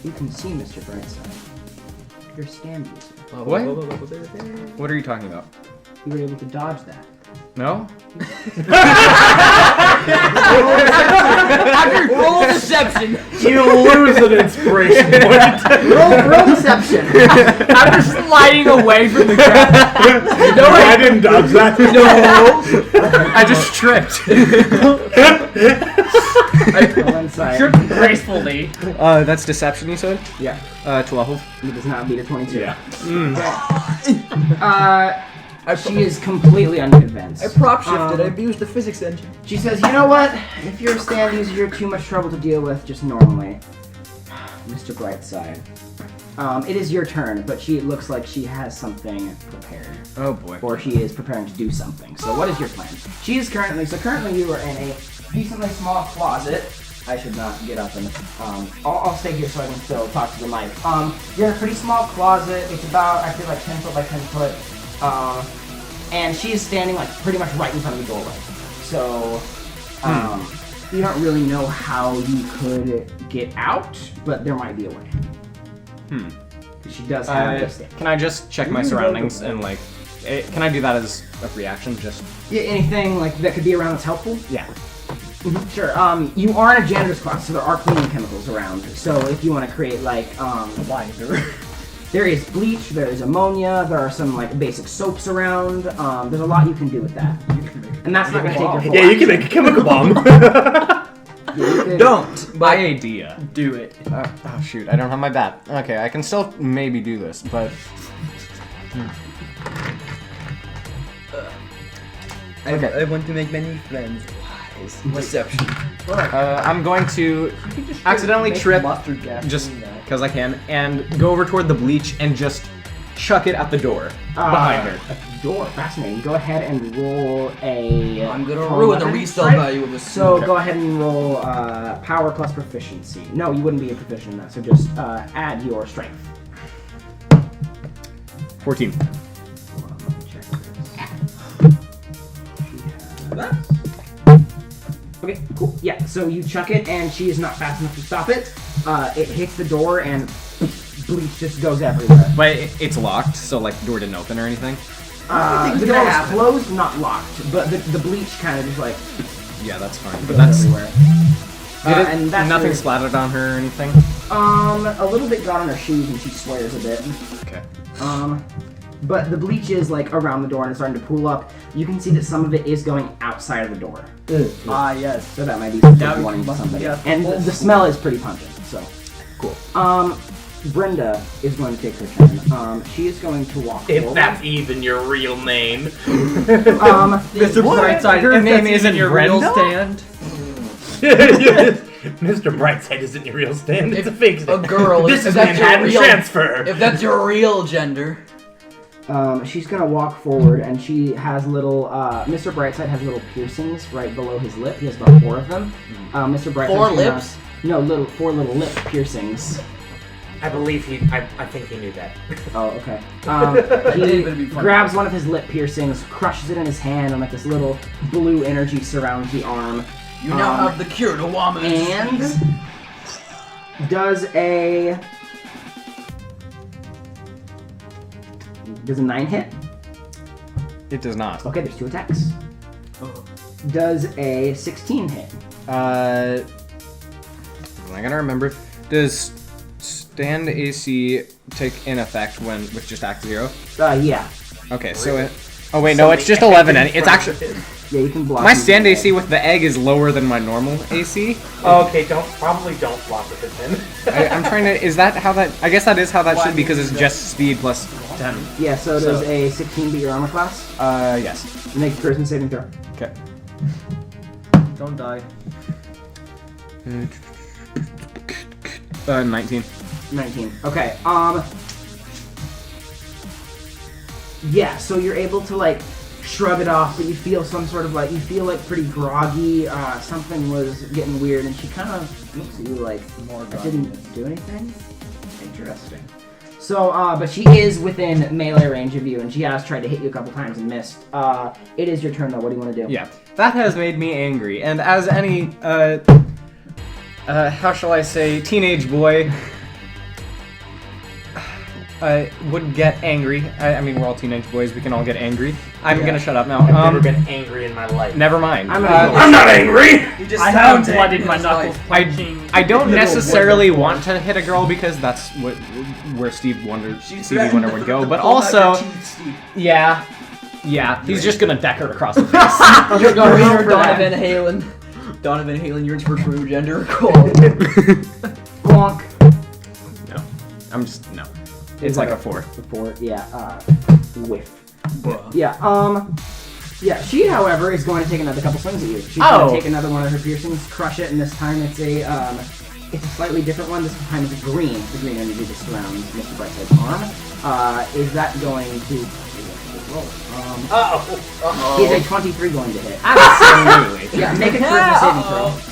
You can see Mr. Brightside. You're a stand user. What? What are you talking about? You were able to dodge that. No? Roll deception. You lose an inspiration point. Roll deception. After sliding away from the ground. No, I didn't dodge that. No! I just tripped. Roll inside. Tripped gracefully. That's deception, you said? Yeah. 12. It does not beat a 22. Yeah. She is completely unconvinced. I prop shifted. I abused the physics engine. She says, you know what? If you're a stand user, you're too much trouble to deal with just normally. Mr. Brightside. It is your turn, but she looks like she has something prepared. Oh boy. Or she is preparing to do something. So what is your plan? She is currently you are in a decently small closet. I should not get up and, I'll stay here so I can still talk to the mic. You're in a pretty small closet. It's about, I feel like 10 foot by 10 foot. and she is standing like pretty much right in front of the doorway. So, you don't really know how you could get out, but there might be a way. She does have a stick. Can I just check my surroundings and like? Can I do that as a reaction? Just Yeah, anything like that could be around that's helpful. yeah. Sure. You are in a janitor's class, so there are cleaning chemicals around. So if you want to create like there is bleach, there is ammonia, there are some like basic soaps around. There's a lot you can do with that. And that's not going to take your full Yeah, you can make a chemical bomb. Don't. My idea. Do it. Oh shoot! I don't have my bat. Okay, I can still maybe do this, but. I want to make many friends. Reception. I'm going to accidentally trip, Mustard gas just in that. because I can, and go over toward the bleach and just chuck it at the door behind her. Door, fascinating. Go ahead and roll a. I'm gonna power ruin the weapon resale strike. value of this. So go ahead and roll power plus proficiency. No, you wouldn't be a proficient in that. So just add your strength. 14. Hold on, let me check this. Okay, cool. Yeah, so you chuck it, and she is not fast enough to stop it. It hits the door, and bleach just goes everywhere. But it's locked, so like the door didn't open or anything. The door was closed, not locked, but the bleach kind of just like Yeah, that's fine. goes But that's everywhere. And that's nothing your- splattered on her or anything. A little bit got on her shoes, and she swears a bit. Okay. But the bleach is like around the door and it's starting to pool up. You can see that some of it is going outside of the door. Yes. So that might be something That warning to must be somebody. a And the smell is pretty pungent, so. Cool. Brenda is going to take her turn. She is going to walk If forward. that's even your real name. Mr. Brightside, Her if name that's isn't even your real Brenda? stand. Mr. Brightside isn't your real stand. It's a fake stand. A girl. This if is that's your Manhattan real- Transfer. If that's your real gender. She's gonna walk forward, and she has little. Mr. Brightside has little piercings right below his lip. He has about 4 of them. Mr. Brightside. 4 lips? No, 4 little lip piercings. I believe I think he knew that. Oh, okay. It He would be fun. grabs one of his lip piercings, crushes it in his hand, and like this little blue energy surrounds the arm. You now have the cure to woman. And does a 9 hit? It does not. Okay, there's 2 attacks. Does a 16 hit? I gotta remember. Does stand AC take in effect when with just act 0? Yeah. Okay, so it. Oh wait, no, it's just 11. And it's actually Yeah, you can block. my him. stand AC with the egg is lower than my normal AC. Okay, probably don't block with it then. I'm trying to. Is that how that? I guess that is how that should be because it's just speed plus 10. Yeah, so does So- a 16 beat your armor class? Yes. Make a charisma saving throw. Okay. Don't die. 19. 19. Okay. Yeah, so you're able to like shrug it off, but you feel some sort of like you feel like pretty groggy. Something was getting weird, and she kind of looks at you like I didn't do anything. Interesting. So, but she is within melee range of you, and she has tried to hit you a couple times and missed. It is your turn though. What do you want to do? Yeah, that has made me angry, and as any how shall I say, teenage boy would get angry. I mean, we're all teenage boys. We can all get angry. I'm gonna shut up now. I've never been angry in my life. Never mind. I'm gonna go- I'm not angry! I have blood in my knuckles. I don't necessarily want to hit a girl because that's where Stevie Wonder would go, but also, yeah, he's just gonna deck her across the face. You're going Go for for Donovan Halen. Donovan Halen, your true gender. Cool. Bonk. No, I'm just no. It's like a 4. 4. Yeah. Whiff. Yeah. Yeah. She, however, is going to take another couple swings at you. She's going to take another one of her piercings, crush it, and this time it's a slightly different one. This time it's green. The green energy that surrounds Mr. Brightside's arm. Is that going to roll? Is a 23 going to hit? Absolutely. Yeah. Make a charisma saving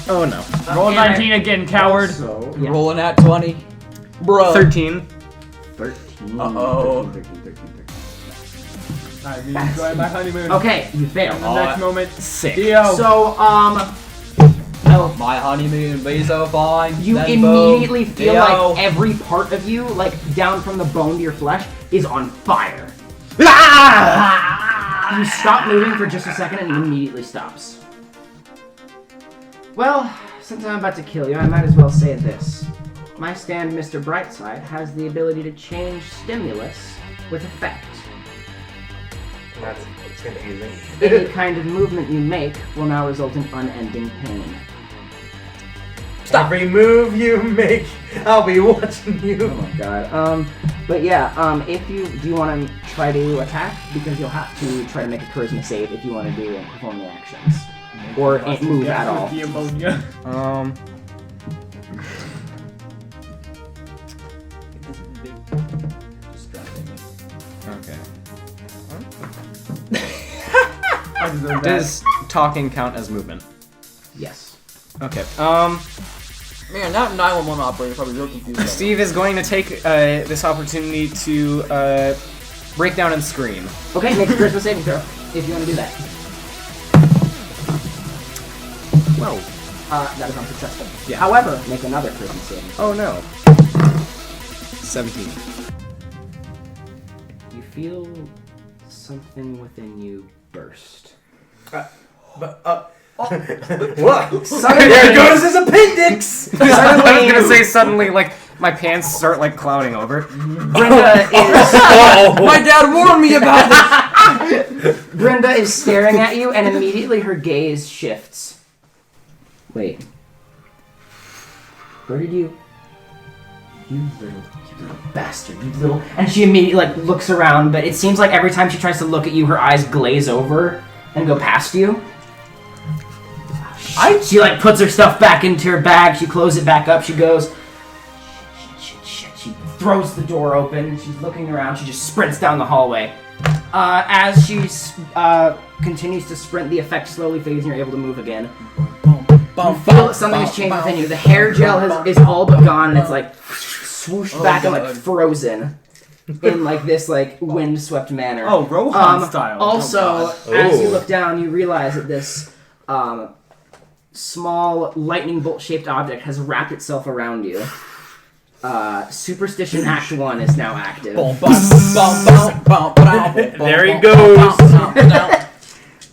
throw. Oh no. Roll 19 again, coward. So yeah. Rolling at 20. Bro. 13. 13. Uh-oh. 13. I'm enjoying my honeymoon. Okay, you fail. The next moment, Sick. Dio. So, well, My honeymoon be so fine. you then immediately boom. feel Dio. like every part of you, like down from the bone to your flesh, is on fire. You stop moving for just a second and it immediately stops. Well, since I'm about to kill you, I might as well say this. My stand, Mr. Brightside, has the ability to change stimulus with effect. That's confusing. Any kind of movement you make will now result in unending pain. Stop. Every move you make, I'll be watching you. Oh my god. But yeah, if you do you want to try to attack, because you'll have to try to make a charisma save if you want to do and perform the actions, or move at all. The ammonia. Okay. I deserve that. Does talking count as movement? Yes. Okay. Man, that 911 operator probably real confused. Steve is going to take this opportunity to break down and scream. Okay, make a charisma saving throw if you want to do that. Whoa. That is unsuccessful. Yeah. However, make another charisma saving. Oh no. 17. You feel something within you burst. What? Suddenly, There goes his appendix! I was gonna say suddenly, like, my pants start, like, clouding over. Brenda is My dad warned me about this. Brenda is staring at you, and immediately her gaze shifts. Wait. Where did you... You little bastard, you little... And she immediately, like, looks around, but it seems like every time she tries to look at you, her eyes glaze over and go past you. She, like, puts her stuff back into her bag, she closes it back up, she goes... Shit. She throws the door open, she's looking around, she just sprints down the hallway. As she continues to sprint, the effect slowly fades and you're able to move again. You feel something has changed within you. The hair gel is all but gone, and it's like swooshed back and like frozen in like this like wind-swept manner. Oh, Rohan style. Also, as you look down, you realize that this small lightning bolt-shaped object has wrapped itself around you. Superstition Act 1 is now active. There he goes!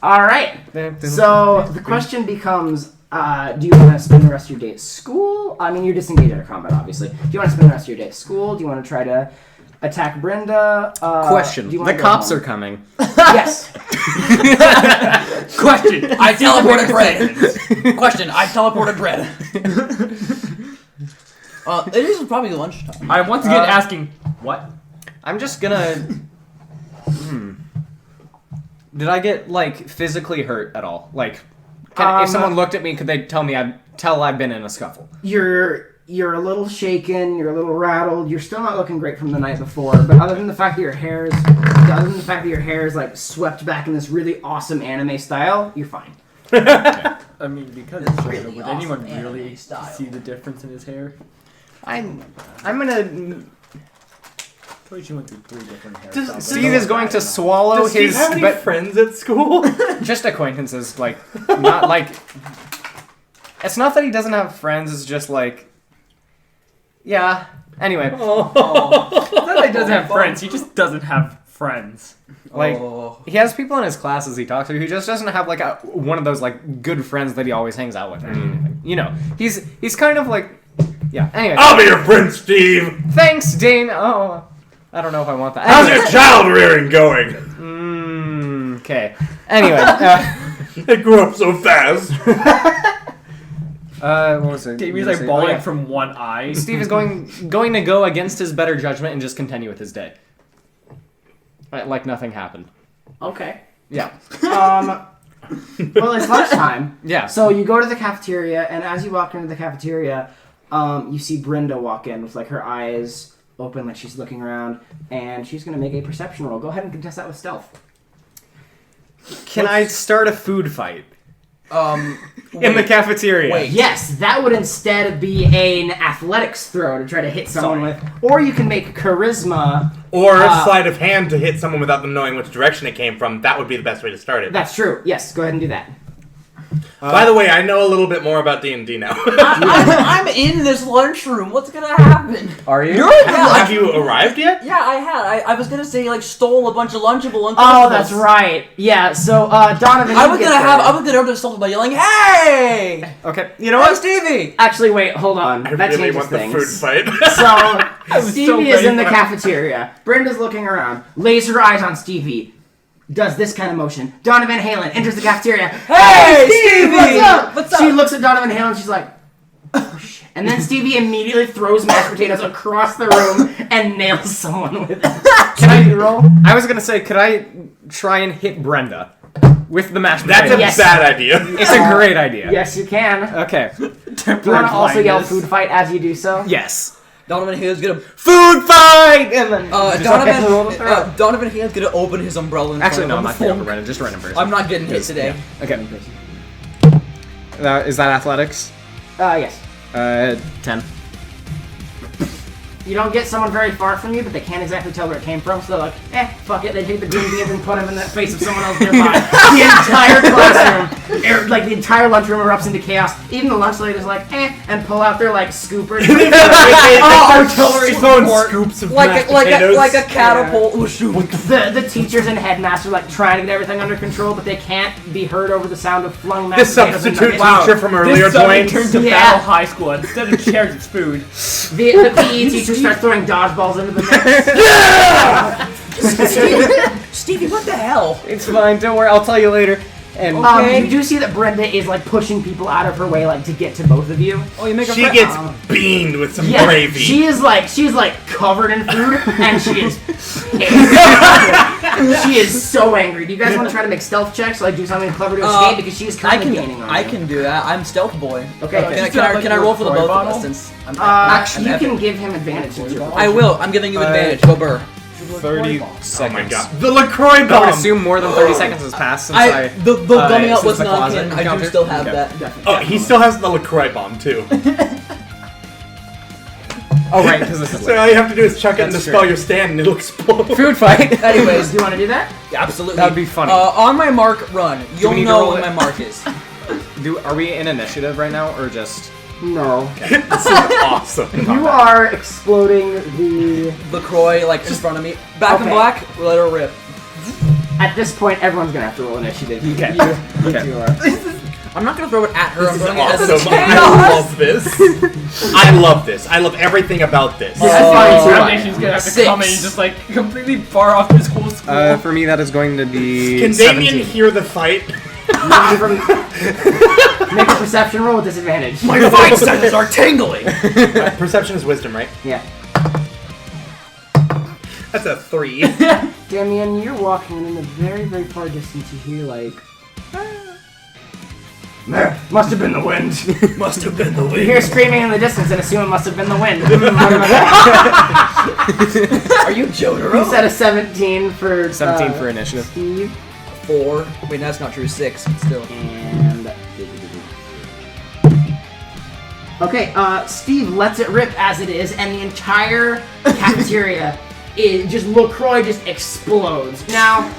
Alright, so the question becomes, do you want to spend the rest of your day at school? I mean, you're disengaged out of combat, obviously. Do you want to spend the rest of your day at school? Do you want to try to attack Brenda? Question. Do you wanna The go cops home? are coming. Yes. Question. I teleported bread. Question. I teleported bread. It is probably lunchtime. I'm once again asking, what? I'm just gonna... Did I get, like, physically hurt at all? Like, if someone looked at me, could they tell I've been in a scuffle? You're a little shaken, you're a little rattled, you're still not looking great from the night before, but other than the fact that your hair is like swept back in this really awesome anime style, you're fine. I mean, because it's really would awesome anyone anime really style. see the difference in his hair? I'm gonna... Told you went through 3 different hairstyles. Does Steve is going to swallow Does Steve his... have any but friends at school? just acquaintances, like, not like... It's not that he doesn't have friends, it's just like... Yeah. Anyway. It's not that he doesn't have friends, he just doesn't have friends. Like, he has people in his classes he talks to. He just doesn't have, like, one of those, like, good friends that he always hangs out with or anything. You know, he's kind of like... Yeah, anyway. I'll be your friend, Steve! Thanks, Dane. Oh, I don't know if I want that. How's your child rearing going? Okay. Anyway. It grew up so fast. What was it? Davey's What was like it? bawling Oh, yeah. from one eye. Steve is going to go against his better judgment and just continue with his day. Like nothing happened. Okay. Yeah. Well, it's lunchtime. Yeah. So you go to the cafeteria, and as you walk into the cafeteria, you see Brenda walk in with like her eyes open, like she's looking around, and she's going to make a perception roll. Go ahead and contest that with stealth. Can I start a food fight? In the cafeteria. Wait. Yes, that would instead be an athletics throw to try to hit someone with. Or you can make charisma. Or a sleight of hand to hit someone without them knowing which direction it came from. That would be the best way to start it. That's true. Yes, go ahead and do that. By the way, I know a little bit more about D&D now. I'm in this lunchroom. What's gonna happen? Are you? Have you arrived yet? Yeah, I had. I was gonna say like stole a bunch of Lunchable. Oh, that's right. Yeah. So Donovan, I was gonna have something by yelling, "Hey!" Okay. You know what? Hey, Stevie. Actually, wait, hold on. I That really changes want the things. food fight. So Stevie is in the ready. cafeteria. Brenda's looking around. Laser eyes on Stevie. Does this kind of motion. Donovan Halen enters the cafeteria. Hey, Stevie! What's up? What's up? She looks at Donovan Halen. She's like, oh shit. And then Stevie immediately throws mashed potatoes across the room and nails someone with it. Can I roll? I was gonna say, could I try and hit Brenda with the mashed That's a potatoes? Yes. bad idea. It's a great idea. Yes, you can. Okay. Do you want to also yell food fight as you do so? Yes. Donovan Halen's gonna Food fight! And then Donovan Halen's gonna open his umbrella. In actually, front no, of I'm him. not hitting for Brenda. Just random person. I'm not getting hit today. Okay. Is that athletics? Yes. 10. You don't get someone very far from you, but they can't exactly tell where it came from, so they're like, fuck it. They take the green beans and put them in the face of someone else nearby. The entire classroom, like the entire lunchroom erupts into chaos. Even the lunch lady's like, and pull out their like scoopers. Artillery throwing scoops of mashed potatoes. like a catapult. Oh, shoot. The teachers and headmaster like trying to get everything under control, but they can't be heard over the sound of flung The mashed potatoes. and substitute nuggets. teacher from earlier This suddenly joints. turned to Yeah. Battle High School. Instead of chairs, it's food. The PE teacher starts throwing dodgeballs into the mix. Stevie, what the hell? It's fine. Don't worry. I'll tell you later. And You do see that Brenda is like pushing people out of her way, like to get to both of you. oh, you make a She friend. gets beamed with some Yeah, gravy. she's like covered in food, and she is pissed. She is so angry. Do you guys want to try to make stealth checks, like do something clever to escape? Because she's currently gaining on you. I can do that. I'm stealth boy. Okay. Can I roll for the both of us? Since I'm You can give him advantage since you're I will. I'm giving you advantage. Go Burr. 30 Oh seconds. my god. The LaCroix I would bomb! assume more than 30 seconds has passed since The gumming out since was the not closet in. I do encounter. still have Okay. that. Oh, he still has the LaCroix bomb, too. Oh, right, because this is So all you have to do is chuck it and That's dispel true. your stand and it'll explode. food fight. Anyways, do you want to do that? Absolutely. That would be funny. On my mark, run. You'll need to know roll when it? my mark is. Are we in initiative right now, or just? No. This is awesome. You are exploding the. LaCroix, like in front of me. Back in Okay. black. Let her rip. At this point, everyone's gonna have to roll initiative. Okay. You Okay. two are. I'm not gonna throw it at her. I'm This is throwing it as awesome. a I love this. I love this. I love everything about this. This is fine too. Foundation's gonna have to 6. come in and just like completely bar off this whole school. For me, that is going to be Can 17. Damien hear the fight? Make a perception roll with disadvantage. My fight senses are tingling. Perception is wisdom, right? Yeah. That's a 3. Damien, you're walking and in the very, very far distance you hear like... Must have been the wind. Must have been the You wind. hear screaming in the distance and assume it must have been the wind. Are you Jotaro? You said a 17 for 17 for initiative. Steve. 4. Wait, that's not true. 6, but still. And... Okay, Steve lets it rip as it is, and the entire cafeteria LaCroix just explodes. Now,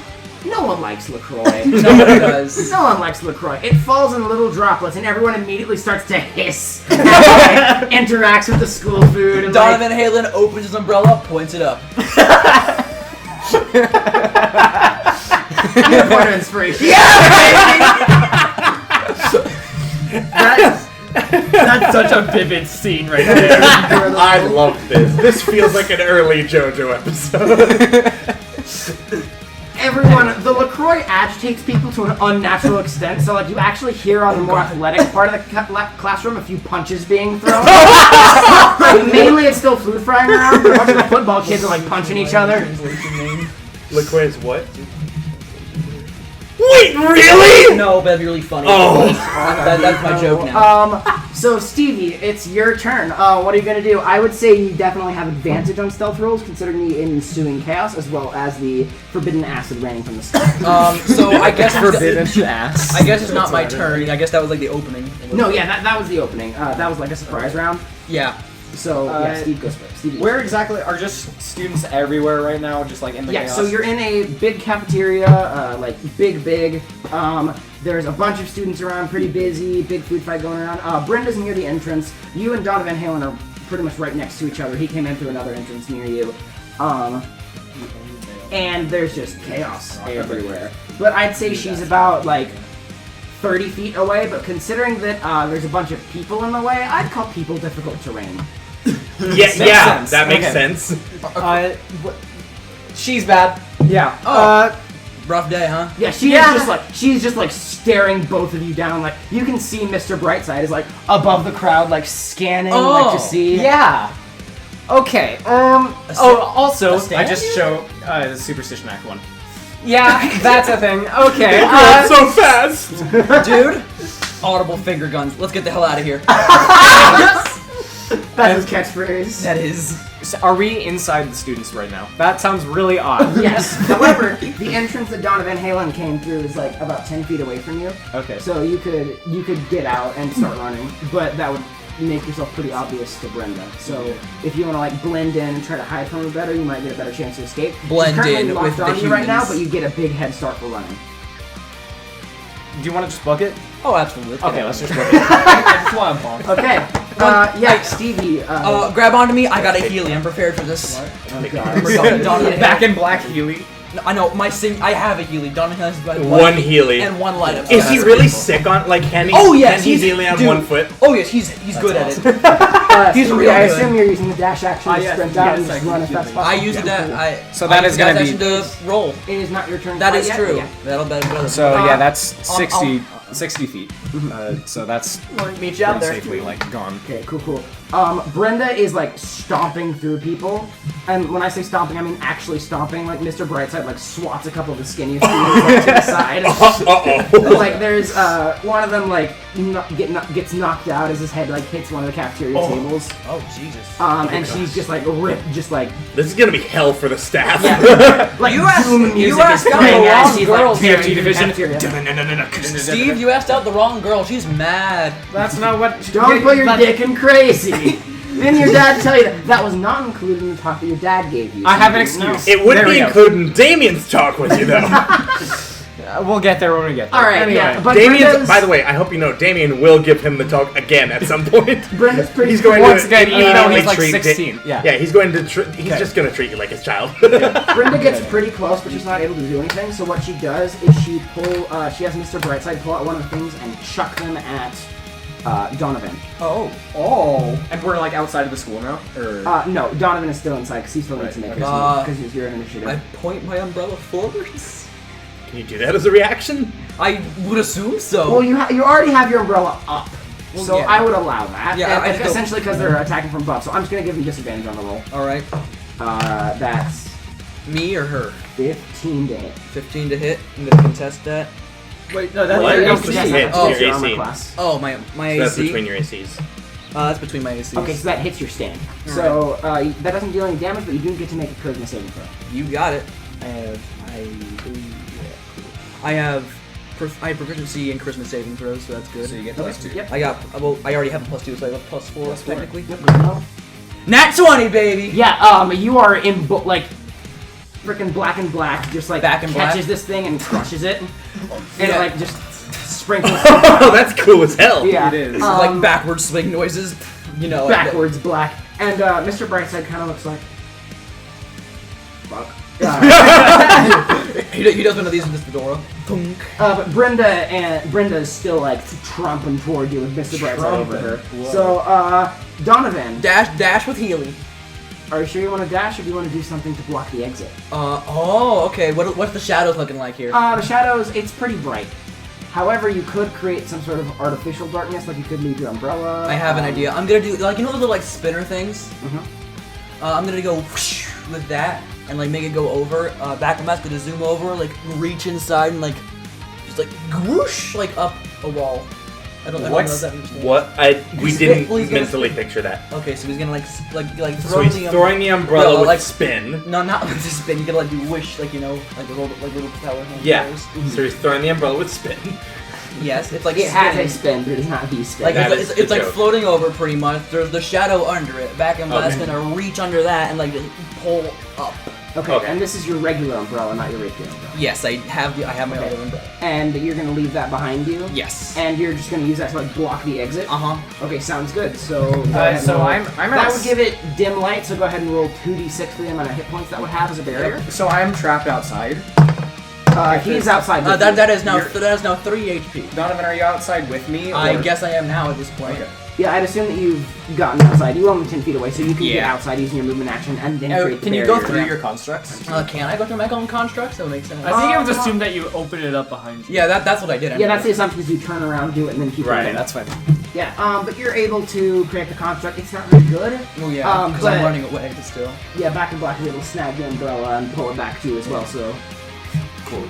no one likes LaCroix. No one does. No one likes LaCroix. It falls in little droplets, and everyone immediately starts to hiss. Interacts with the school food. And Donovan Halen opens his umbrella, points it up. Like, point of inspiration. That's such a vivid scene right there. I love this. This feels like an early JoJo episode. Everyone, the LaCroix agitates people to an unnatural extent, so like you actually hear on the more athletic part of the classroom a few punches being thrown. Mainly it's still food frying around, but a bunch of the football kids are like punching each other. LaCroix is what? Wait, really? No, but that'd be really funny. Oh. That's my joke now. So Stevie, it's your turn. What are you gonna do? I would say you definitely have advantage on stealth rolls, considering the ensuing chaos as well as the forbidden acid raining from the sky. So I guess Forbidden ass. I guess it's not my turn. I guess that was like the opening. No, yeah, that was the opening. That was like a surprise round. Yeah. So yeah, Steve goes first. Stevie. Where exactly are just students everywhere right now? Just like in the Yeah, chaos? so you're in a big cafeteria, like big. There's a bunch of students around, pretty busy, big food fight going around. Brenda's near the entrance. You and Donovan Halen are pretty much right next to each other. He came in through another entrance near you. And there's just chaos everywhere. But I'd say she's about like 30 feet away, but considering that there's a bunch of people in the way, I'd call people difficult terrain. Yeah, sense. that makes Okay. sense. She's bad. Yeah. Rough day, huh? Yeah, she's just like staring both of you down. Like you can see Mr. Brightside is like above the crowd, like scanning, like to see. Yeah. Okay. Also, I just show Superstition Act 1. Yeah, that's a thing. Okay. So fast. Dude, audible finger guns. Let's get the hell out of here. That's his catchphrase. That is. So are we inside the students right now? That sounds really odd. Yes. However, the entrance that Donovan Halen came through is like about 10 feet away from you. Okay. So you could get out and start running, but that would make yourself pretty obvious to Brenda. So if you want to like blend in and try to hide from her better, you might get a better chance to escape. Blend She's currently in locked with the onto you right now, humans. but you get a big head start for running. Do you want to just book it? Oh, absolutely. Okay, let's just book it. I just want to bonk. Okay. Yeah, Stevie. Grab onto me. I got a Healy. I'm prepared for this. Oh God. Donovan Back in black Healy. I know my I have a Healy. Donovan has One Healy. and one light up. Is he really sick on? Like, can he? Oh yes, can he he's Healy on dude. 1 foot? Oh yes, he's good at it. He's Stevie, real I good. assume you're using the dash action to yes, sprint out and yes, just I run can as do fast as that. possible. I used that. So that is gonna use be- that to roll. It is not your turn. That quite is yet, true. yeah. That'll better. So yeah, that's I'll- 60 feet. So that's meet you out pretty there. safely like gone. Okay, cool. Brenda is like stomping through people, and when I say stomping, I mean actually stomping. Like Mr. Brightside like swats a couple of the skinnier students like, to the side. Uh-oh. Like there's one of them like gets knocked out as his head like hits one of the cafeteria tables. Oh Jesus. And she's just like ripped, just like This is gonna be hell for the staff. like You asked- doom you music is asked out playing the as wrong she's girl, like tearing TFT through the division. cafeteria. Steve, you asked out the wrong girl. She's mad. That's not what. Don't put your dick in crazy. Didn't your dad tell you that? That was not included in the talk that your dad gave you. I have an No. excuse. It would There we be go. included in Damien's talk with you, though. We'll get there when we get there. All right, Anyway. yeah, but Damien's, Brenda's, by the way, I hope you know, Damien will give him the talk again at some point. Brenda's pretty. He's going Once to again, even though he's like treat 16. Yeah. Yeah, he's going to. He's just going to treat you like his child. Brenda gets pretty close, but she's not able to do anything. So what she does is she has Mr. Brightside pull out one of the things and chuck them at Donovan. Oh. And we're like outside of the school now? Or No, Donovan is still inside because he still needs to make his move because he's your initiative. I point my umbrella forwards. Can you do that as a reaction? I would assume so. Well, you already have your umbrella up, so yeah. I would allow that. Yeah, and, I don't- essentially because they're attacking from above. So I'm just gonna give them disadvantage on the roll. All right. That's Me or her? 15 to hit. 15 to hit. I'm gonna contest that. Wait, no, that's What? your That's AC. the That's hit. that's Your your armor AC. class. Oh, my So AC. that's between your ACs. That's between my ACs. Okay, so that hits your stand. So that doesn't deal any damage, but you do get to make a charisma saving throw. You got it. I have proficiency in charisma saving throws, so that's good. So you get +2. Yep. I already have a +2, so I have a +4 technically. Yep, good enough. Nat 20, baby. Yeah, you are in like freaking black and black, just like Back in catches black? this thing and crushes it, and Yeah. it like just sprinkles. Oh, that's cool as hell. Yeah, It is. Like backwards swing noises, you know. like backwards black, and Mr. Brightside kind of looks like. Fuck. He does one of these in this fedora. Thunk. But Brenda is still like tromping toward you with Mr. Brightside over her. So Donovan, Dash with Healy. are you sure you want to dash, or do you want to do something to block the exit? Okay. What's the shadows looking like here? The shadows, it's pretty bright. However, you could create some sort of artificial darkness, like you could leave your umbrella. I have an idea. I'm gonna do like those little like spinner things. Mhm. I'm gonna go whoosh with that and like make it go over. Back of mask gonna zoom over, like reach inside and like just like whoosh, like up a wall. I don't know if that makes sense. What? We He's didn't gonna- mentally picture that. Okay, so he's gonna like So throw he's the throwing the umbrella with like spin. No, not with the spin. You gotta like do wish, like like little power hand. Yeah. throws. So he's throwing the umbrella with spin. Yes, it's like It has a spinning. spin, but it does not be spin. Like That it's, is it's the like joke. floating over pretty much. There's the shadow under it. Back and Blast Okay. gonna reach under that and like just pull up. okay, okay. and this is your regular umbrella, not your rapier umbrella. Yes, I have my Okay. other umbrella. And you're gonna leave that behind you. Yes. And you're just gonna use that to like block the exit. Uh-huh. Okay, sounds good. So go ahead and So roll. I'm that at would give it dim light. So go ahead and roll 2d6 for the amount of hit points that would have as a barrier. So I'm trapped outside. He's outside. With That you. is now 3 HP. Donovan, are you outside with me? I or- guess I am now at this point. Okay. Yeah, I'd assume that you've gotten outside. You were only 10 feet away, so you can get Yeah. outside using your movement action and then Oh, create the Can you go barrier. through your constructs? Can I go through my own constructs? That would make sense. I think it was assumed that you open it up behind you. Yeah, that's what I did. Yeah, that's the assumption is you turn around, do it, and then keep it Right, going. that's fine. Yeah, but you're able to create the construct. It's not really good. Oh yeah, because but- I'm running away still. Yeah, Back and Black is able to snag the umbrella and pull it back to you as well, so Cool.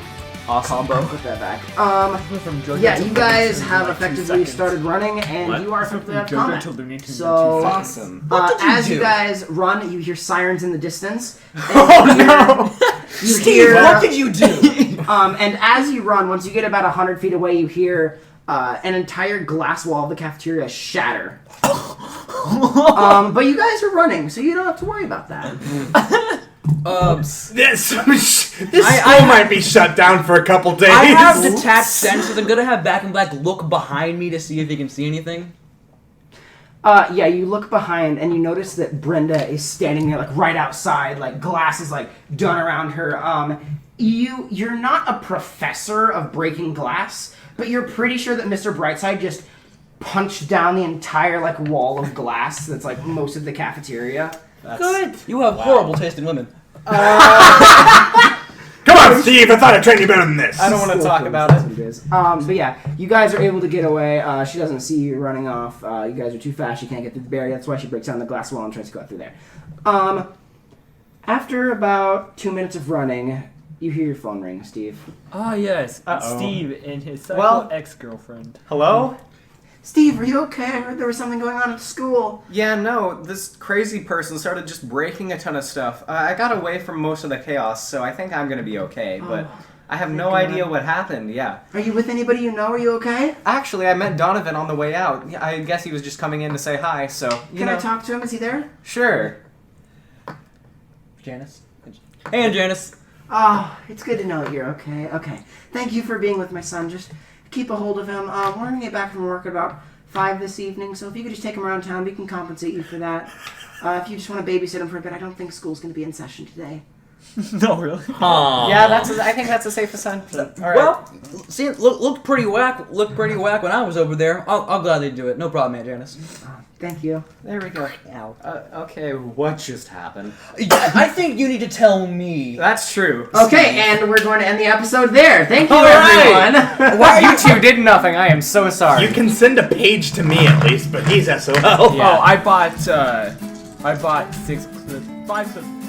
Awesome, bro. put that back. From JoJo Yeah, to you guys Looney Tunes in, have like, 2 effectively seconds. started running, and What? you are From effectively out of JoJo combat. to Looney Tunes in So, 2 seconds. Awesome. What did you as you do? guys run, you hear sirens in the distance. Oh no! You Steve, hear, what did you do? and as you run, once you get about 100 feet away, you hear an entire glass wall of the cafeteria shatter. But you guys are running, so you don't have to worry about that. This school might be shut down for a couple days. I have detached senses. I'm gonna have Back and Black look behind me to see if he can see anything. Yeah, you look behind and you notice that Brenda is standing there, like right outside, like glass is like done around her. You're not a professor of breaking glass, but you're pretty sure that Mr. Brightside just punched down the entire like wall of glass that's like most of the cafeteria. Good. You have horrible taste in women. Come on, Steve. I thought I trained you better than this. I don't want to talk about That's it. what it is. But yeah, you guys are able to get away. She doesn't see you running off. You guys are too fast. She can't get through the barrier. That's why she breaks down the glass wall and tries to go out through there. After about 2 minutes of running, you hear your phone ring, Steve. Ah, yes. Uh-oh. Steve and his psycho Well- ex-girlfriend. Hello? Steve, are you okay? I heard there was something going on at school. Yeah, no, this crazy person started just breaking a ton of stuff. I got away from most of the chaos, so I think I'm gonna be okay, but I have no thank idea God. what happened, yeah. Are you with anybody you know? Are you okay? Actually, I met Donovan on the way out. Yeah, I guess he was just coming in to say hi, so, you Can know. I talk to him? Is he there? Sure. Janice. Hey, and Janice. Oh, it's good to know that you're okay. Okay. Thank you for being with my son. Just keep a hold of him. We're going to get back from work at about 5 this evening, so if you could just take him around town, we can compensate you for that. If you just want to babysit him for a bit, I don't think school's going to be in session today. No, really? Aw. Yeah, I think that's a safe assumption. Alright. Well, see, looked pretty whack. Looked pretty whack when I was over there. I'll gladly do it. No problem, Aunt Janice. Thank you. there we go. Ow. Okay, what just happened? I think you need to tell me. That's true. Okay, and we're going to end the episode there. Thank you, All right. everyone. Why you two did nothing, I am so sorry. You can send a page to me at least, but he's SOL. Oh, I bought 5 clips.